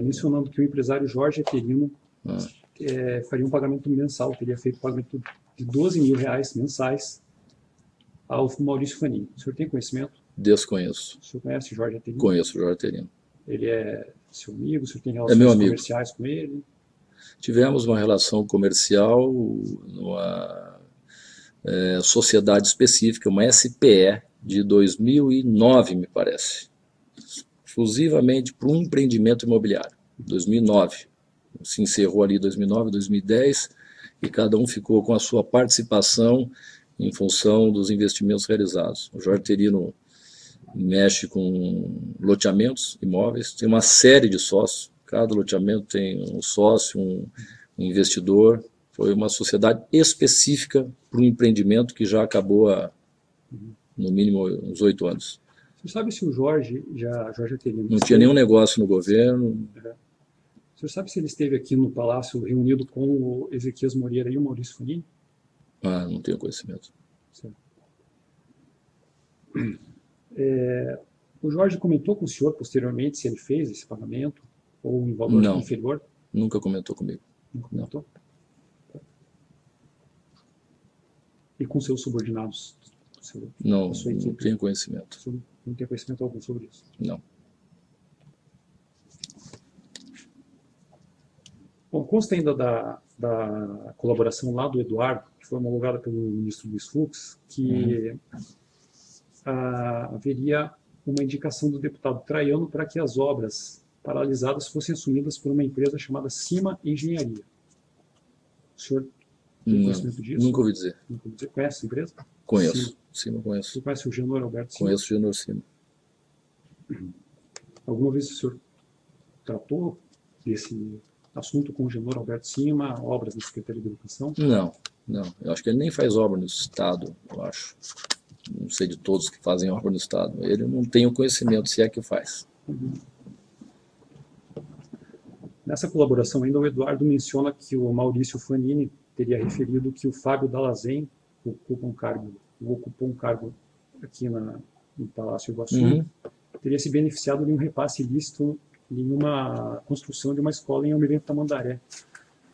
mencionando que o empresário Jorge Eterino faria um pagamento mensal, teria feito um pagamento de R$12 mil mensais ao Maurício Fanini. O senhor tem conhecimento? Desconheço. O senhor conhece o Jorge Eterino? Conheço o Jorge Eterino. Ele é seu amigo? O senhor tem relações comerciais com ele? Tivemos uma relação comercial numa sociedade específica, uma SPE, de 2009, me parece. Exclusivamente para um empreendimento imobiliário. 2009. Se encerrou ali em 2009, 2010, e cada um ficou com a sua participação em função dos investimentos realizados. O Jorge Eterino mexe com loteamentos, imóveis, tem uma série de sócios. Cada loteamento tem um sócio, um investidor. Foi uma sociedade específica para um empreendimento que já acabou há, no mínimo, uns 8 anos. Você sabe se o Jorge Eterino... Não tinha nenhum negócio no governo. Você sabe se ele esteve aqui no Palácio reunido com o Ezequias Moreira e o Maurício Fanini? Não tenho conhecimento. Certo. O Jorge comentou com o senhor posteriormente se ele fez esse pagamento ou em valor inferior? Nunca comentou comigo. Nunca comentou? E com seus subordinados? Não tenho conhecimento. Não tem conhecimento algum sobre isso? Não. Bom, consta ainda da colaboração lá do Eduardo, que foi homologada pelo ministro Luiz Fux, que haveria uma indicação do deputado Traiano para que as obras paralisadas fossem assumidas por uma empresa chamada Cima Engenharia. O senhor tem conhecimento disso? Nunca ouvi dizer. Conhece essa empresa? Conheço. Cima conheço. Você conhece o Genor Alberto Cima? Conheço o Genor Cima. Alguma vez o senhor tratou desse assunto com o Genor Alberto Cima, obras da Secretaria de Educação? Não. Eu acho que ele nem faz obra no Estado, eu acho. Não sei de todos que fazem obra no Estado. Ele não tem o conhecimento, se é que faz. Nessa colaboração ainda, o Eduardo menciona que o Maurício Fanini teria referido que o Fábio Dalazen ocupou um cargo aqui no Palácio Iguaçu, teria se beneficiado de um repasse ilícito em uma construção de uma escola em Almirante Tamandaré.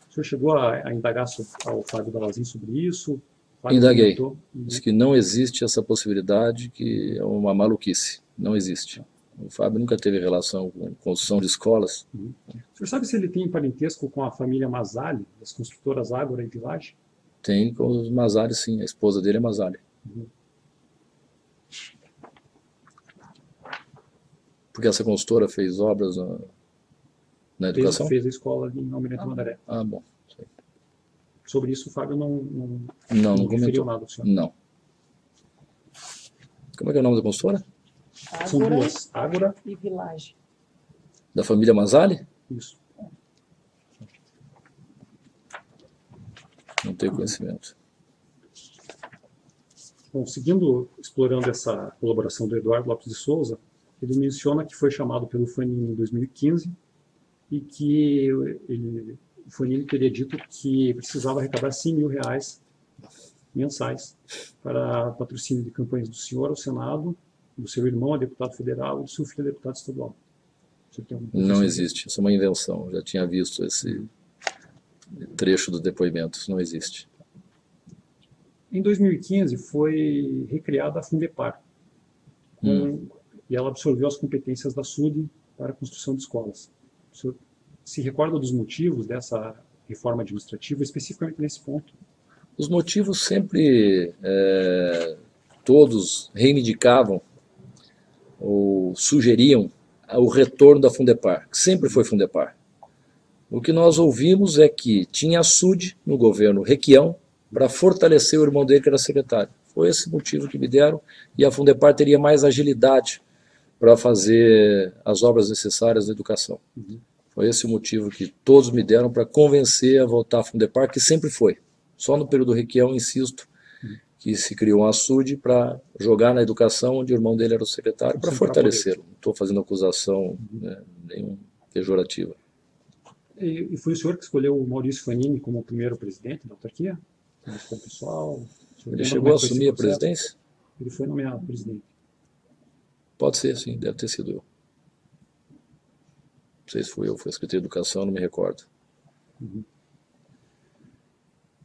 O senhor chegou a indagar ao Fábio Dalazen sobre isso? Fábio Indaguei. comentou. Diz que não existe essa possibilidade, que é uma maluquice. Não existe. O Fábio nunca teve relação com construção de escolas. O senhor sabe se ele tem parentesco com a família Masali, das construtoras Ágora e Village? Tem com os Masali, sim. A esposa dele é Masali. Porque essa consultora fez obras na educação? Fez a escola ali em Almirante Tamandaré. Ah, bom. Sobre isso o Fábio não Não referiu comentou. nada ao senhor. Não. Como é que é o nome da consultora? São Ágora duas, Ágora, e Village. Da família Masali? isso. Não tenho conhecimento. Bom, seguindo, explorando essa colaboração do Eduardo Lopes de Souza, ele menciona que foi chamado pelo Fanini em 2015 e que o Fanini teria dito que precisava arrecadar 100 mil reais mensais para patrocínio de campanhas do senhor ao Senado, do seu irmão a deputado federal e do seu filho a deputado estadual. Você tem alguma coisa Não sobre existe. Isso é uma invenção. Eu já tinha visto esse trecho do depoimento. Isso não existe. Em 2015 foi recriada a Fundepar, e ela absorveu as competências da SUD para a construção de escolas. O senhor se recorda dos motivos dessa reforma administrativa, especificamente nesse ponto? Os motivos sempre todos reivindicavam ou sugeriam o retorno da Fundepar, que sempre foi Fundepar. O que nós ouvimos é que tinha a SUD no governo Requião para fortalecer o irmão dele, que era secretário. Foi esse motivo que me deram, e a Fundepar teria mais agilidade para fazer as obras necessárias na educação. Foi esse o motivo que todos me deram para convencer a voltar a Fundepar, que sempre foi. Só no período Requião, insisto, que se criou a SUD para jogar na educação, onde o irmão dele era o secretário, para fortalecer. Não estou fazendo acusação nenhuma pejorativa. E foi o senhor que escolheu o Maurício Fanini como o primeiro presidente da autarquia? Pessoal, Ele chegou a assumir a presidência? Ele foi nomeado presidente. Pode ser, sim, deve ter sido eu. Não sei se fui eu, foi a Secretaria de Educação, não me recordo.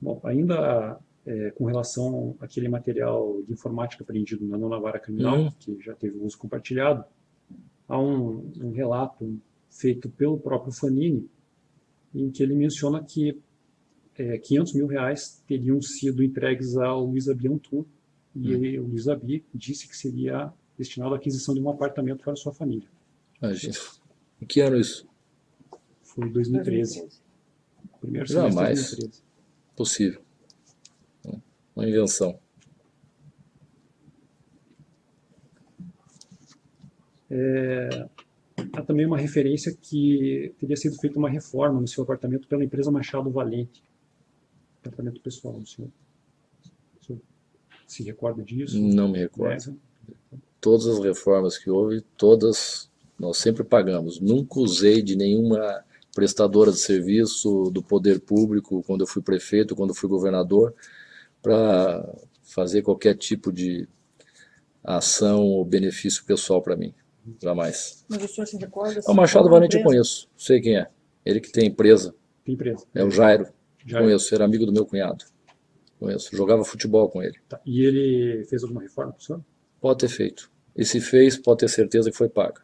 Bom, ainda com relação àquele material de informática apreendido na nona vara criminal, que já teve uso compartilhado, há um relato feito pelo próprio Fanini, em que ele menciona que 500 mil reais teriam sido entregues ao Luiz Abi Antum, e o Luiz Abi disse que seria destinado à aquisição de um apartamento para sua família. Imagina. Em que ano isso? Foi 2013. Primeiro semestre de Jamais 2013. possível. Uma invenção. Há também uma referência que teria sido feita uma reforma no seu apartamento pela empresa Machado Valente. Apartamento pessoal do senhor. O senhor se recorda disso? Não me recordo. Todas as reformas que houve, todas nós sempre pagamos. Nunca usei de nenhuma prestadora de serviço do poder público, quando eu fui prefeito, quando eu fui governador, para fazer qualquer tipo de ação ou benefício pessoal para mim. Jamais. Mas o senhor se recorda? O Machado Valente eu conheço, sei quem é. Ele que tem empresa. Tem empresa. É o Jairo. Conheço, era amigo do meu cunhado. Conheço, jogava futebol com ele. Tá. E ele fez alguma reforma para o senhor? Pode ter feito. E se fez, pode ter certeza que foi paga.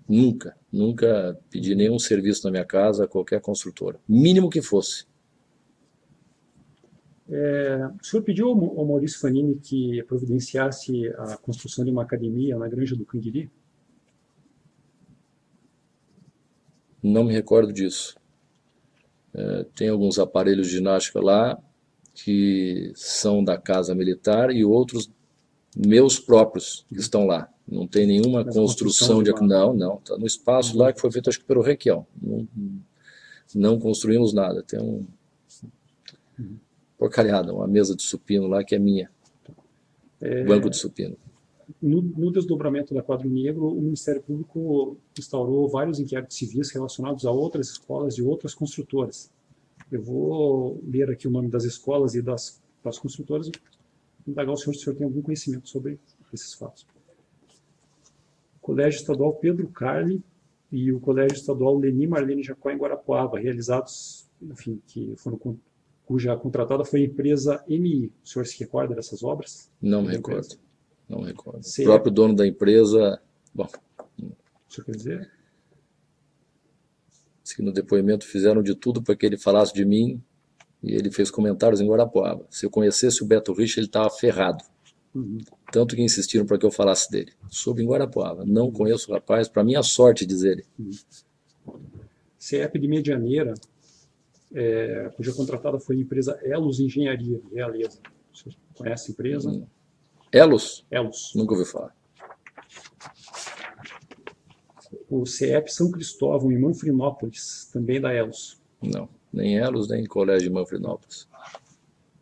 Nunca pedi nenhum serviço na minha casa a qualquer construtora. Mínimo que fosse. O senhor pediu ao Maurício Fanini que providenciasse a construção de uma academia na Granja do Canguiri? Não me recordo disso. Tem alguns aparelhos de ginástica lá que são da Casa Militar e outros meus próprios que estão lá. Não tem nenhuma construção de... Não, está no espaço lá que foi feito, acho que pelo Requião. Não construímos nada. Tem porcariada, uma mesa de supino lá que é minha. Banco de supino. No desdobramento da Quadro Negro, o Ministério Público instaurou vários inquéritos civis relacionados a outras escolas de outras construtoras. Eu vou ler aqui o nome das escolas e das construtoras e indagar o senhor se o senhor tem algum conhecimento sobre esses fatos. O Colégio Estadual Pedro Carli e o Colégio Estadual Leni Marlene Jacó em Guarapuava, realizados, enfim, que foram cuja contratada foi a empresa MI. O senhor se recorda dessas obras? Não me recordo. Não me recordo. CEP. O próprio dono da empresa, bom, O senhor quer dizer? disse que no depoimento fizeram de tudo para que ele falasse de mim, e ele fez comentários em Guarapuava. Se eu conhecesse o Beto Rich, ele estava ferrado. Tanto que insistiram para que eu falasse dele. Soube em Guarapuava. Não conheço o rapaz, para minha sorte, diz ele. CEP de Medianeira, cuja contratada foi a empresa Elos Engenharia de Realeza. O senhor conhece a empresa? Elos? Elos. Nunca ouvi falar. O CEP São Cristóvão, em Manfrinópolis, também da Elos. Não, nem Elos, nem Colégio de Manfrinópolis.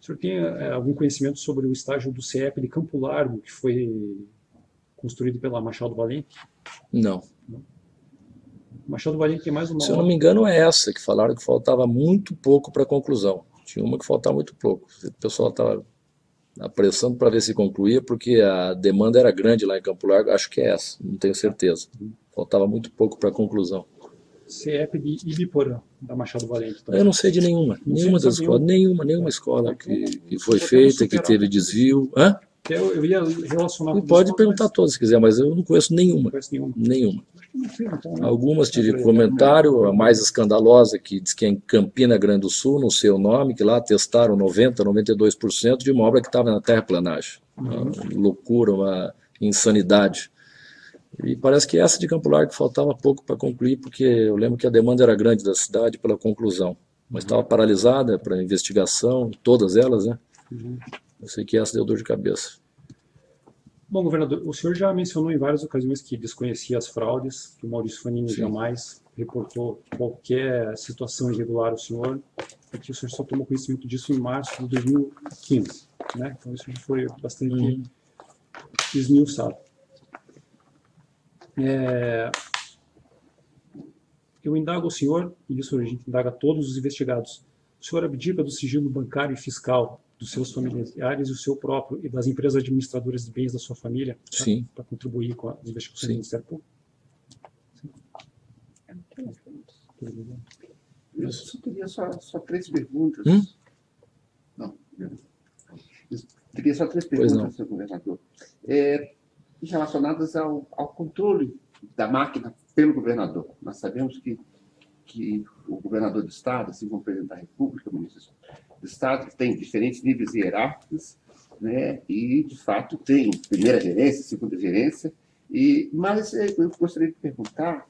O senhor tem algum conhecimento sobre o estágio do CEP de Campo Largo, que foi construído pela Machado Valente? Não. O Machado Valente tem mais uma Se eu não me engano, é essa, que falaram que faltava muito pouco para a conclusão. Tinha uma que faltava muito pouco. O pessoal estava apressando para ver se concluía, porque a demanda era grande lá em Campo Largo. Acho que é essa, não tenho certeza. Faltava muito pouco para a conclusão. CEP de Ibiporã, da Machado Valente. Também. Eu não sei de nenhuma. Nenhuma das escolas. Nenhuma escola que foi feita, que teve desvio. Hã? Eu ia relacionar com pode perguntar todas se quiser, mas eu não conheço nenhuma. Não conheço nenhuma. Nenhuma. Então, né? Algumas tive comentário, a mais escandalosa, que diz que é em Campina Grande do Sul, não sei o nome, que lá testaram 90%, 92% de uma obra que estava na terraplanagem. Uma loucura, uma insanidade. E parece que essa de Campo Largo faltava pouco para concluir, porque eu lembro que a demanda era grande da cidade pela conclusão. Mas estava paralisada para investigação, todas elas, né? Eu sei que essa deu dor de cabeça. Bom, governador, o senhor já mencionou em várias ocasiões que desconhecia as fraudes, que o Maurício Fanini jamais reportou qualquer situação irregular ao senhor, e que o senhor só tomou conhecimento disso em março de 2015, né? Então isso foi bastante esmiuçado. Eu indago o senhor, e isso a gente indaga a todos os investigados, o senhor abdica do sigilo bancário e fiscal dos seus familiares e o seu próprio e das empresas administradoras de bens da sua família? Sim. Para contribuir com as investigações do Ministério Público? Eu só teria só 3 perguntas. Não. Eu teria só 3 perguntas, senhor governador. Relacionadas ao controle da máquina pelo governador. Nós sabemos que o governador do Estado, assim como o presidente da República, o ministro do Estado, tem diferentes níveis hierárquicos, né? E, de fato, tem primeira gerência, segunda gerência. Mas eu gostaria de perguntar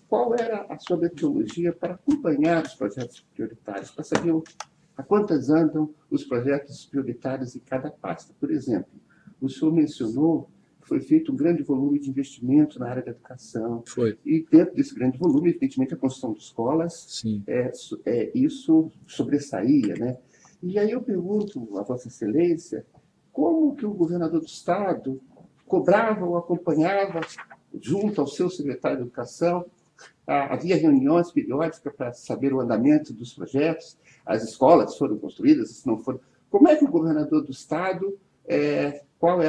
qual era a sua metodologia para acompanhar os projetos prioritários, para saber a quantas andam os projetos prioritários em cada pasta. Por exemplo, o senhor mencionou foi feito um grande volume de investimento na área da educação. Foi. E dentro desse grande volume, evidentemente, a construção de escolas, Sim. Isso sobressaía, né? E aí eu pergunto a Vossa Excelência, como que o governador do Estado cobrava ou acompanhava, junto ao seu secretário de Educação, havia reuniões periódicas para saber o andamento dos projetos, as escolas foram construídas, se não foram... Como é que o governador do Estado... Qual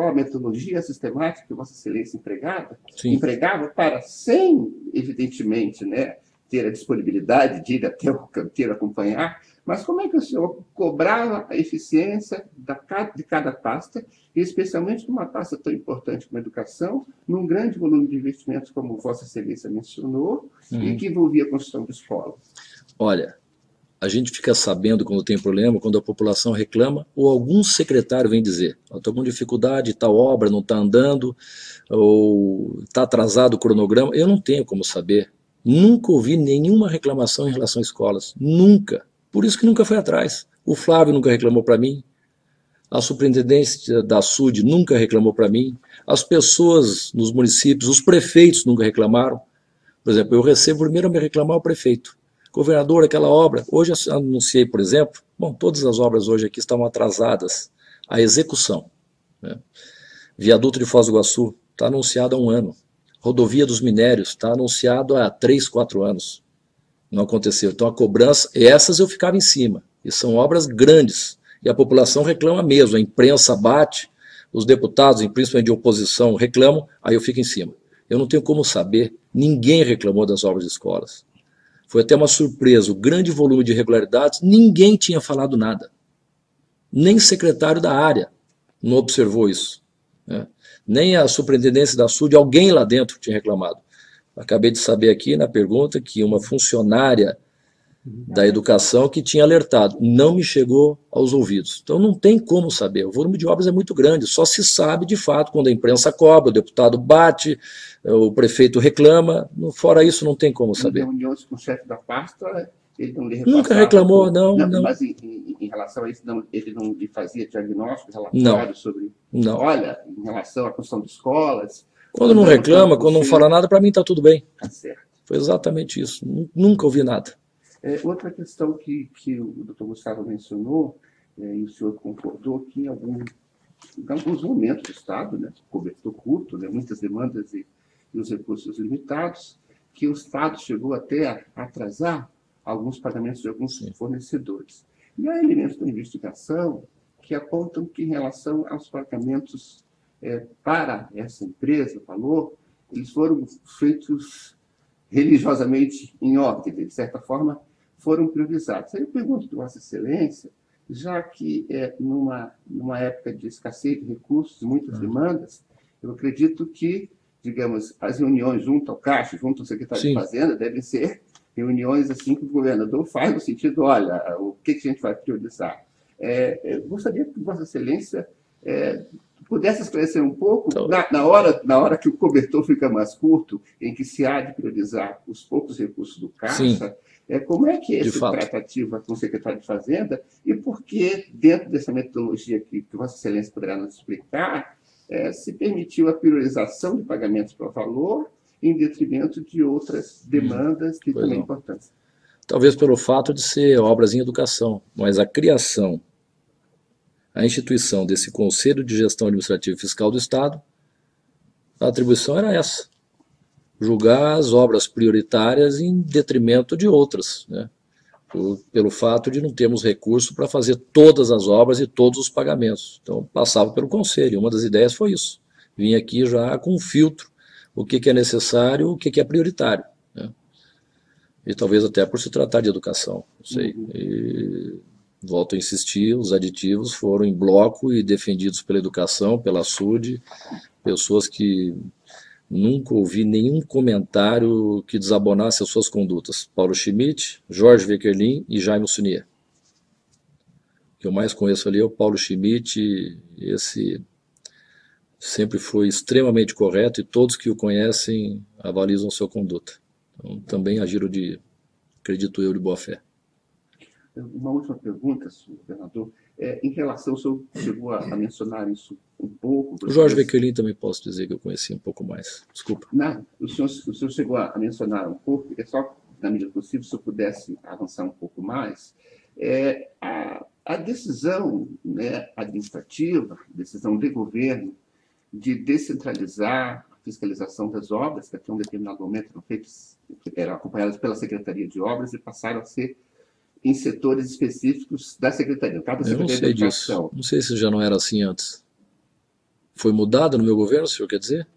a metodologia sistemática que Vossa Excelência empregava para, sem, evidentemente, né, ter a disponibilidade de ir até o canteiro acompanhar, mas como é que o senhor cobrava a eficiência de cada pasta, e especialmente numa pasta tão importante como a educação, num grande volume de investimentos, como Vossa Excelência mencionou, e que envolvia a construção de escolas? Olha, a gente fica sabendo quando tem problema, quando a população reclama, ou algum secretário vem dizer, estou com dificuldade, tal obra não está andando, ou está atrasado o cronograma. Eu não tenho como saber. Nunca ouvi nenhuma reclamação em relação a escolas. Nunca. Por isso que nunca foi atrás. O Flávio nunca reclamou para mim. A superintendência da SUD nunca reclamou para mim. As pessoas nos municípios, os prefeitos nunca reclamaram. Por exemplo, eu recebo primeiro a me reclamar o prefeito. Governador, aquela obra, hoje eu anunciei, por exemplo, todas as obras hoje aqui estavam atrasadas, a execução, né? Viaduto de Foz do Iguaçu está anunciado há 1 ano, Rodovia dos Minérios está anunciado há 3, 4 anos, não aconteceu. Então a cobrança, essas eu ficava em cima, e são obras grandes, e a população reclama mesmo, a imprensa bate, os deputados, principalmente de oposição, reclamam, aí eu fico em cima. Eu não tenho como saber, ninguém reclamou das obras de escolas. foi até uma surpresa, o grande volume de irregularidades, ninguém tinha falado nada. Nem secretário da área não observou isso, né? Nem a superintendência da SUD, alguém lá dentro tinha reclamado. Acabei de saber aqui na pergunta que uma funcionária da educação que tinha alertado, não me chegou aos ouvidos. Então não tem como saber, o volume de obras é muito grande, só se sabe de fato quando a imprensa cobra, o deputado bate, o prefeito reclama, fora isso não tem como saber. Em reuniões com o chefe da pasta, ele não lhe Nunca repassava reclamou, não. Mas em relação a isso, ele não lhe fazia diagnóstico, relatório Não. sobre, Não. olha, em relação à construção de escolas... Quando não reclama, quando não fala nada, para mim está tudo bem. Tá certo. Foi exatamente isso, nunca ouvi nada. Outra questão que o doutor Gustavo mencionou, e o senhor concordou, que em alguns momentos do Estado, né, cobertor curto, né, muitas demandas e os recursos limitados, que o Estado chegou até a atrasar alguns pagamentos de alguns fornecedores. E há elementos da investigação que apontam que, em relação aos pagamentos para essa empresa, Valor, eles foram feitos religiosamente em ordem, de certa forma, foram priorizados. Aí eu pergunto para Vossa Excelência, já que numa época de escassez de recursos, muitas demandas, eu acredito que, digamos, as reuniões junto ao Caixa, junto ao secretário de Fazenda, devem ser reuniões assim que o governador faz no sentido, olha, o que a gente vai priorizar. Eu gostaria que Vossa Excelência pudesse esclarecer um pouco, então, na hora que o cobertor fica mais curto, em que se há de priorizar os poucos recursos do Caixa, como é que é essa tratativa com o secretário de Fazenda e por que, dentro dessa metodologia que Vossa Excelência poderá nos explicar, se permitiu a priorização de pagamentos para valor em detrimento de outras demandas que têm importância? Talvez pelo fato de ser obras em educação, mas a criação, a instituição desse Conselho de Gestão Administrativa e Fiscal do Estado, a atribuição era essa, julgar as obras prioritárias em detrimento de outras, né? Pelo fato de não termos recurso para fazer todas as obras e todos os pagamentos. Então, passava pelo Conselho, uma das ideias foi isso, vim aqui já com um filtro, o que é necessário, o que é prioritário, né? E talvez até por se tratar de educação, não sei. E volto a insistir, os aditivos foram em bloco e defendidos pela educação, pela SUD, pessoas que nunca ouvi nenhum comentário que desabonasse as suas condutas. Paulo Schmidt, Jorge Weckerlin e Jaime Sunier. O que eu mais conheço ali é o Paulo Schmidt, esse sempre foi extremamente correto e todos que o conhecem avalizam sua conduta. Então, também agiram acredito eu, de boa fé. Uma última pergunta, senhor governador. Em relação, o senhor chegou a mencionar isso um pouco. O Jorge Weckerlin também posso dizer que eu conheci um pouco mais. Desculpa. Não, o senhor chegou a mencionar um pouco, só na medida possível, se eu pudesse avançar um pouco mais. A decisão, né, administrativa, decisão de governo, de descentralizar a fiscalização das obras, que até um determinado momento eram acompanhadas pela Secretaria de Obras e passaram a ser em setores específicos da Secretaria. Eu não sei disso. Não sei se já não era assim antes. Foi mudado no meu governo, o senhor quer dizer?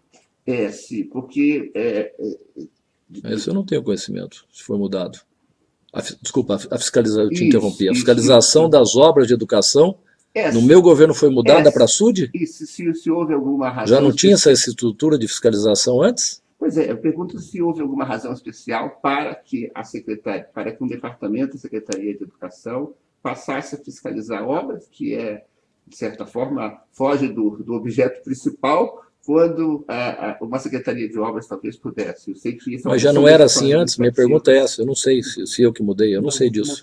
Sim, porque... Isso eu não tenho conhecimento, se foi mudado. Desculpa, a fiscalização, eu te interrompi. A fiscalização das obras de educação, no meu governo foi mudada para a SUD? Se houve alguma razão... Já não tinha essa estrutura de fiscalização antes? Pois eu pergunto se houve alguma razão especial para que um departamento da Secretaria de Educação passasse a fiscalizar obras, que de certa forma, foge do objeto principal, quando uma Secretaria de Obras talvez pudesse. Eu sei que isso Mas já não era assim antes? Minha pergunta é essa. Eu não sei se eu que mudei, eu não sei disso.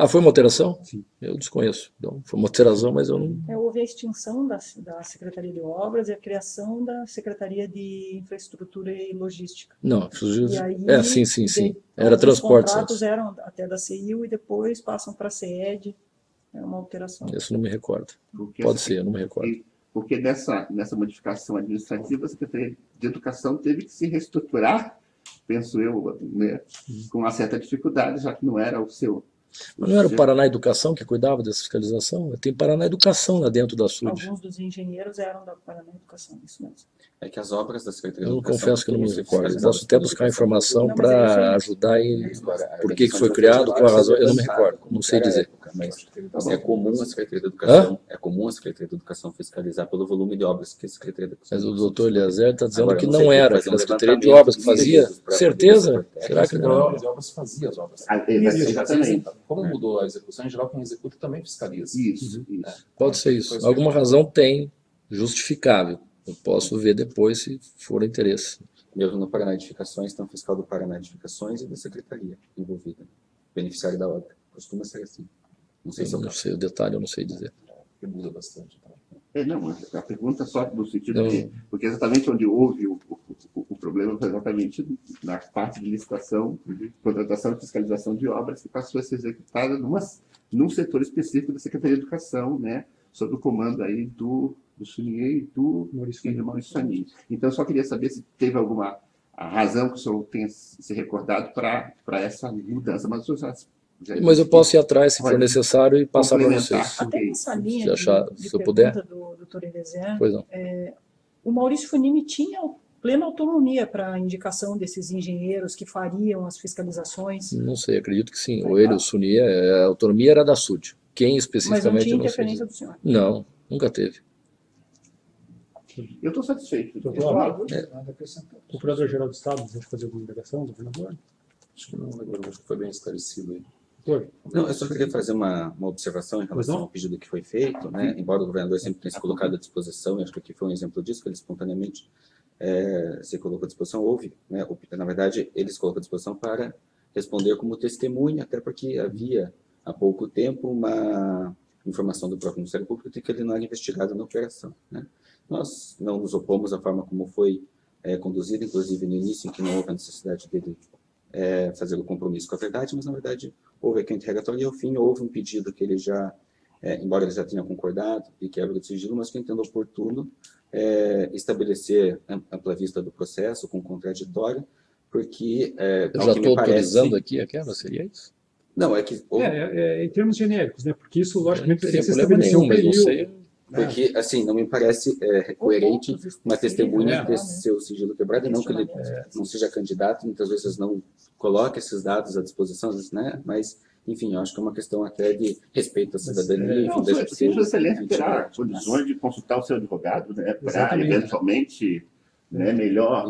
Foi uma alteração? Sim. Eu desconheço. Então, foi uma alteração, mas eu não... Houve a extinção da Secretaria de Obras e a criação da Secretaria de Infraestrutura e Logística. Não, e aí, sim. Era transporte. Os contratos eram até da CIU e depois passam para a CED. É uma alteração. Isso não me recordo. Pode ser, eu não me recordo. Porque nessa modificação administrativa, a Secretaria de Educação teve que se reestruturar, penso eu, né, com uma certa dificuldade, já que não era o seu Mas não era o Paraná Educação que cuidava dessa fiscalização? Tem Paraná Educação lá dentro da SUD. Alguns dos engenheiros eram da Paraná Educação, isso mesmo. É que as obras da Secretaria Eu de Educação... confesso que eu não me costumam ser recordo. fiscalizadas Posso até pela buscar Educação informação Não, mas é isso para aí. ajudar em Agora, a por que questão foi de criado, qual a razão, eu não me sabe recordo, não sei como era a dizer. época, mas é comum a Secretaria de Educação, é comum a Secretaria de Educação fiscalizar pelo volume de obras que a Secretaria de Educação... Mas o doutor Eliezer está dizendo Agora, que eu não sei, não tem que era, fazer que um a Secretaria de levantamento Obras que de fazia. serviços para Certeza? poder saber. Será que não? De obras fazia as obras. Exatamente. Como mudou a execução, em geral quem executa também fiscaliza. Isso. Pode ser isso. Alguma razão tem, justificável. Eu posso ver depois se for interesse. Mesmo no Paraná Edificações, tem um fiscal do Paraná Edificações e da Secretaria envolvida, beneficiário da obra. Costuma ser assim. Não sei se é o Não caso. sei o detalhe, eu não sei dizer. Que muda bastante. Então. Não, a pergunta só no sentido de... Porque exatamente onde houve o problema foi exatamente na parte de licitação, de contratação e fiscalização de obras, que passou a ser executada num setor específico da Secretaria de Educação, né, sob o comando aí do Sunier e do Maurício Fanin. Então, eu só queria saber se teve alguma razão que o senhor tenha se recordado para essa mudança. Mas o senhor Mas eu posso ir atrás, se for necessário, e passar para vocês. Até nessa linha Se achar, de se eu puder. pergunta do doutor Eliezer, Pois não. o Maurício Funini tinha plena autonomia para a indicação desses engenheiros que fariam as fiscalizações, Não sei, acredito que sim. Ou ele, o Sunier, a autonomia era da SUD. Quem mas não especificamente tinha eu não sei interferência dizer. do senhor. Não, nunca teve. Eu estou satisfeito. O Procurador-Geral do Estado deseja fazer alguma indagação, governador? Acho que não, agora acho que foi bem esclarecido aí. Doutor? Não, eu só queria fazer uma observação em relação ao pedido que foi feito, né? Embora o governador sempre tenha se colocado à disposição, e acho que aqui foi um exemplo disso, que ele espontaneamente se colocou à disposição, houve, né? Na verdade, ele se colocou à disposição para responder como testemunha, até porque havia, há pouco tempo, uma informação do próprio Ministério Público de que ele não era investigado na operação, né? Nós não nos opomos à forma como foi conduzida, inclusive no início, em que não houve a necessidade dele fazer o compromisso com a verdade, mas, na verdade, houve aqui um interrogatório e, ao fim, houve um pedido que ele já, embora ele já tenha concordado, e quebra de sigilo, mas que eu entendo oportuno estabelecer ampla vista do processo com contraditório, porque, Eu ao já que me estou parece... autorizando aqui a quebra, seria isso? Não, é que... Em termos genéricos, né? Porque isso, logicamente, Não teria tem que se problema estabelecer nenhum, um mas não período. sei. Porque, assim, não me parece coerente uma testemunha ter né? seu sigilo quebrado, não que ele não seja candidato, muitas vezes não coloca esses dados à disposição, né? Mas, enfim, eu acho que é uma questão até de respeito à cidadania. Não, Enfim, Sua Excelência terá condições de consultar o seu advogado, né, para eventualmente, né, melhor.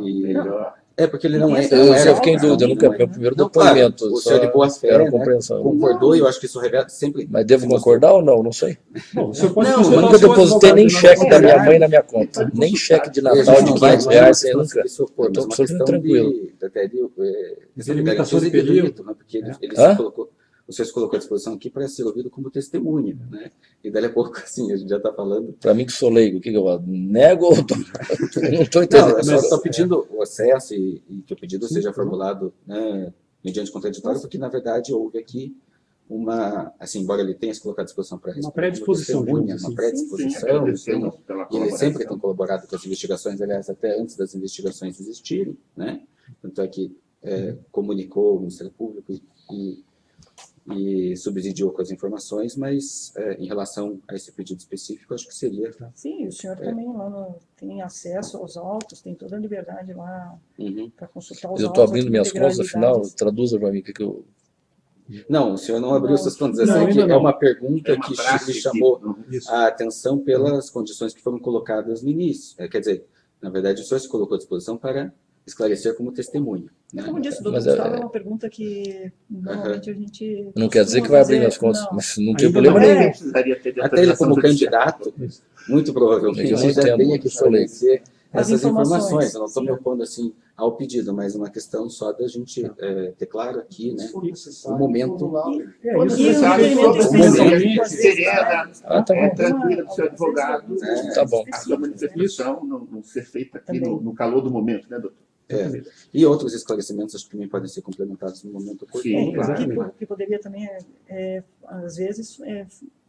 Porque ele não é... Eu fiquei em dúvida, eu nunca é o primeiro depoimento. Claro, o senhor de boa fé, era né, compreensão. concordou, e eu acho que isso revela sempre... Mas devo concordar ou não? Não sei. Bom, o senhor pode Não, consultar Eu o nunca seu depositei advogado, nem né? cheque da minha mãe na minha conta. Nem cheque de Natal de 500 reais, sem nunca. Eu estou absolutamente tranquilo. Delimitação de período. Né, porque ele se colocou... O senhor se colocou à disposição aqui para ser ouvido como testemunha, né? E dali a pouco, assim, a gente já está falando... Para mim que sou leigo, o que eu nego ou não estou entendendo? Não, eu só estou pedindo o acesso e que o pedido seja formulado, né, mediante contraditório, porque, na verdade, houve aqui uma... Assim, embora ele tenha se colocado à disposição para responder... Uma predisposição, testemunha, assim. uma predisposição, Agradecemos pela e ele sempre tem colaboração. colaborado com as investigações, aliás, até antes das investigações existirem, né? Tanto é que comunicou o Ministério Público e subsidiou com as informações, mas em relação a esse pedido específico, acho que seria... Sim, o senhor também lá tem acesso aos autos, tem toda a liberdade lá para consultar os autos. Eu estou abrindo as minhas contas, afinal, integralidades. traduza para mim o que eu... Não, o senhor não abriu suas contas. Não, Assim, ainda é não. uma pergunta É uma que prática me chamou Isso. a atenção pelas condições que foram colocadas no início. Quer dizer, na verdade, o senhor se colocou à disposição para esclarecer como testemunha, né? Como disse, doutor Mas, Gustavo, é uma pergunta que normalmente a gente... Não quer dizer que vai abrir minhas contas, mas não tem Ainda problema não. nenhum. Precisaria ter de Até ele, como autorização judicial. candidato, muito provavelmente, Eu não já entendo, tenha que sou leigo. fornecer As essas informações. informações. Eu não estou me opondo assim ao pedido, mas uma questão só da gente ter claro aqui, né, o momento. Quando isso. necessário, requerimento sobre específico, a serena, tá bom. tranquila do seu advogado, Tá bom. a sua manifestação não ser feita aqui no calor do momento, né, doutor? E outros esclarecimentos, acho que também podem ser complementados no momento oportuno. Sim, claro. que poderia também, às vezes,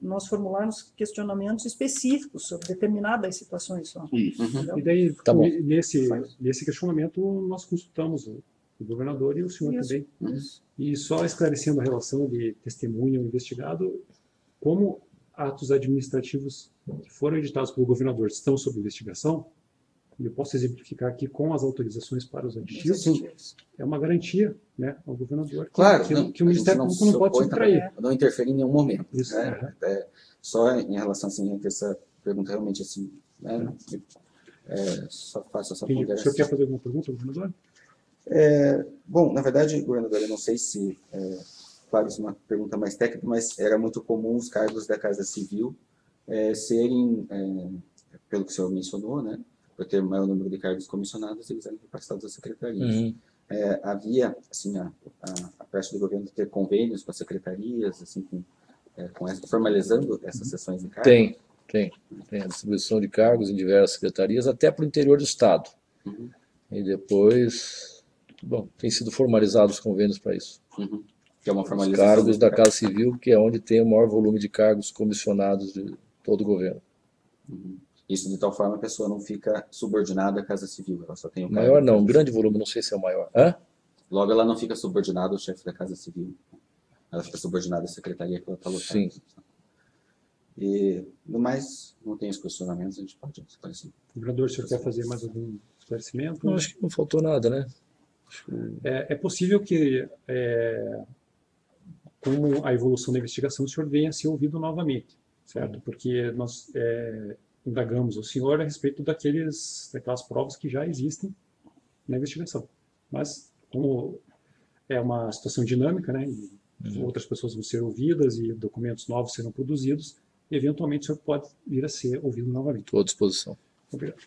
nós formularmos questionamentos específicos sobre determinadas situações só. Isso. Entendeu? E daí, Tá bom. nesse questionamento, nós consultamos o governador e o senhor Isso. também. E só esclarecendo a relação de testemunha ou investigado, como atos administrativos que foram editados pelo governador estão sob investigação, eu posso exemplificar aqui com as autorizações para os aditivos, é uma garantia, né, ao governador Claro, que o Ministério Público não pode subtrair. Não interfere em nenhum momento. Isso, Né? Só em relação assim, a essa pergunta realmente assim, né? Só faço essa O ponderação. senhor quer fazer alguma pergunta, governador? Bom, na verdade, governador, eu não sei se, claro, isso é uma pergunta mais técnica, mas era muito comum os cargos da Casa Civil serem, pelo que o senhor mencionou, né, por ter maior número de cargos comissionados, eles eram repassados às secretarias. Havia, assim, a parte do governo ter convênios com as secretarias, assim, formalizando essas sessões de cargos? Tem a distribuição de cargos em diversas secretarias, até para o interior do Estado. E depois, bom, tem sido formalizados os convênios para isso. Que é uma Os formalização cargos da Casa Civil, que é onde tem o maior volume de cargos comissionados de todo o governo. Isso de tal forma a pessoa não fica subordinada à Casa Civil, ela só tem o Maior cargo. não, um grande volume, não sei se é o maior. Hã? Logo, ela não fica subordinada ao chefe da Casa Civil. Ela fica subordinada à secretaria que ela está lotando. Sim. E, no mais, não tem os questionamentos, a gente pode esclarecer. Governador, o senhor quer fazer mais algum esclarecimento? Eu acho que não faltou nada, né? É possível que, com a evolução da investigação, o senhor venha a ser ouvido novamente, certo? Porque nós indagamos o senhor a respeito daquelas provas que já existem na investigação. Mas, como é uma situação dinâmica, né? E outras pessoas vão ser ouvidas e documentos novos serão produzidos, eventualmente o senhor pode vir a ser ouvido novamente. Estou à disposição. Obrigado.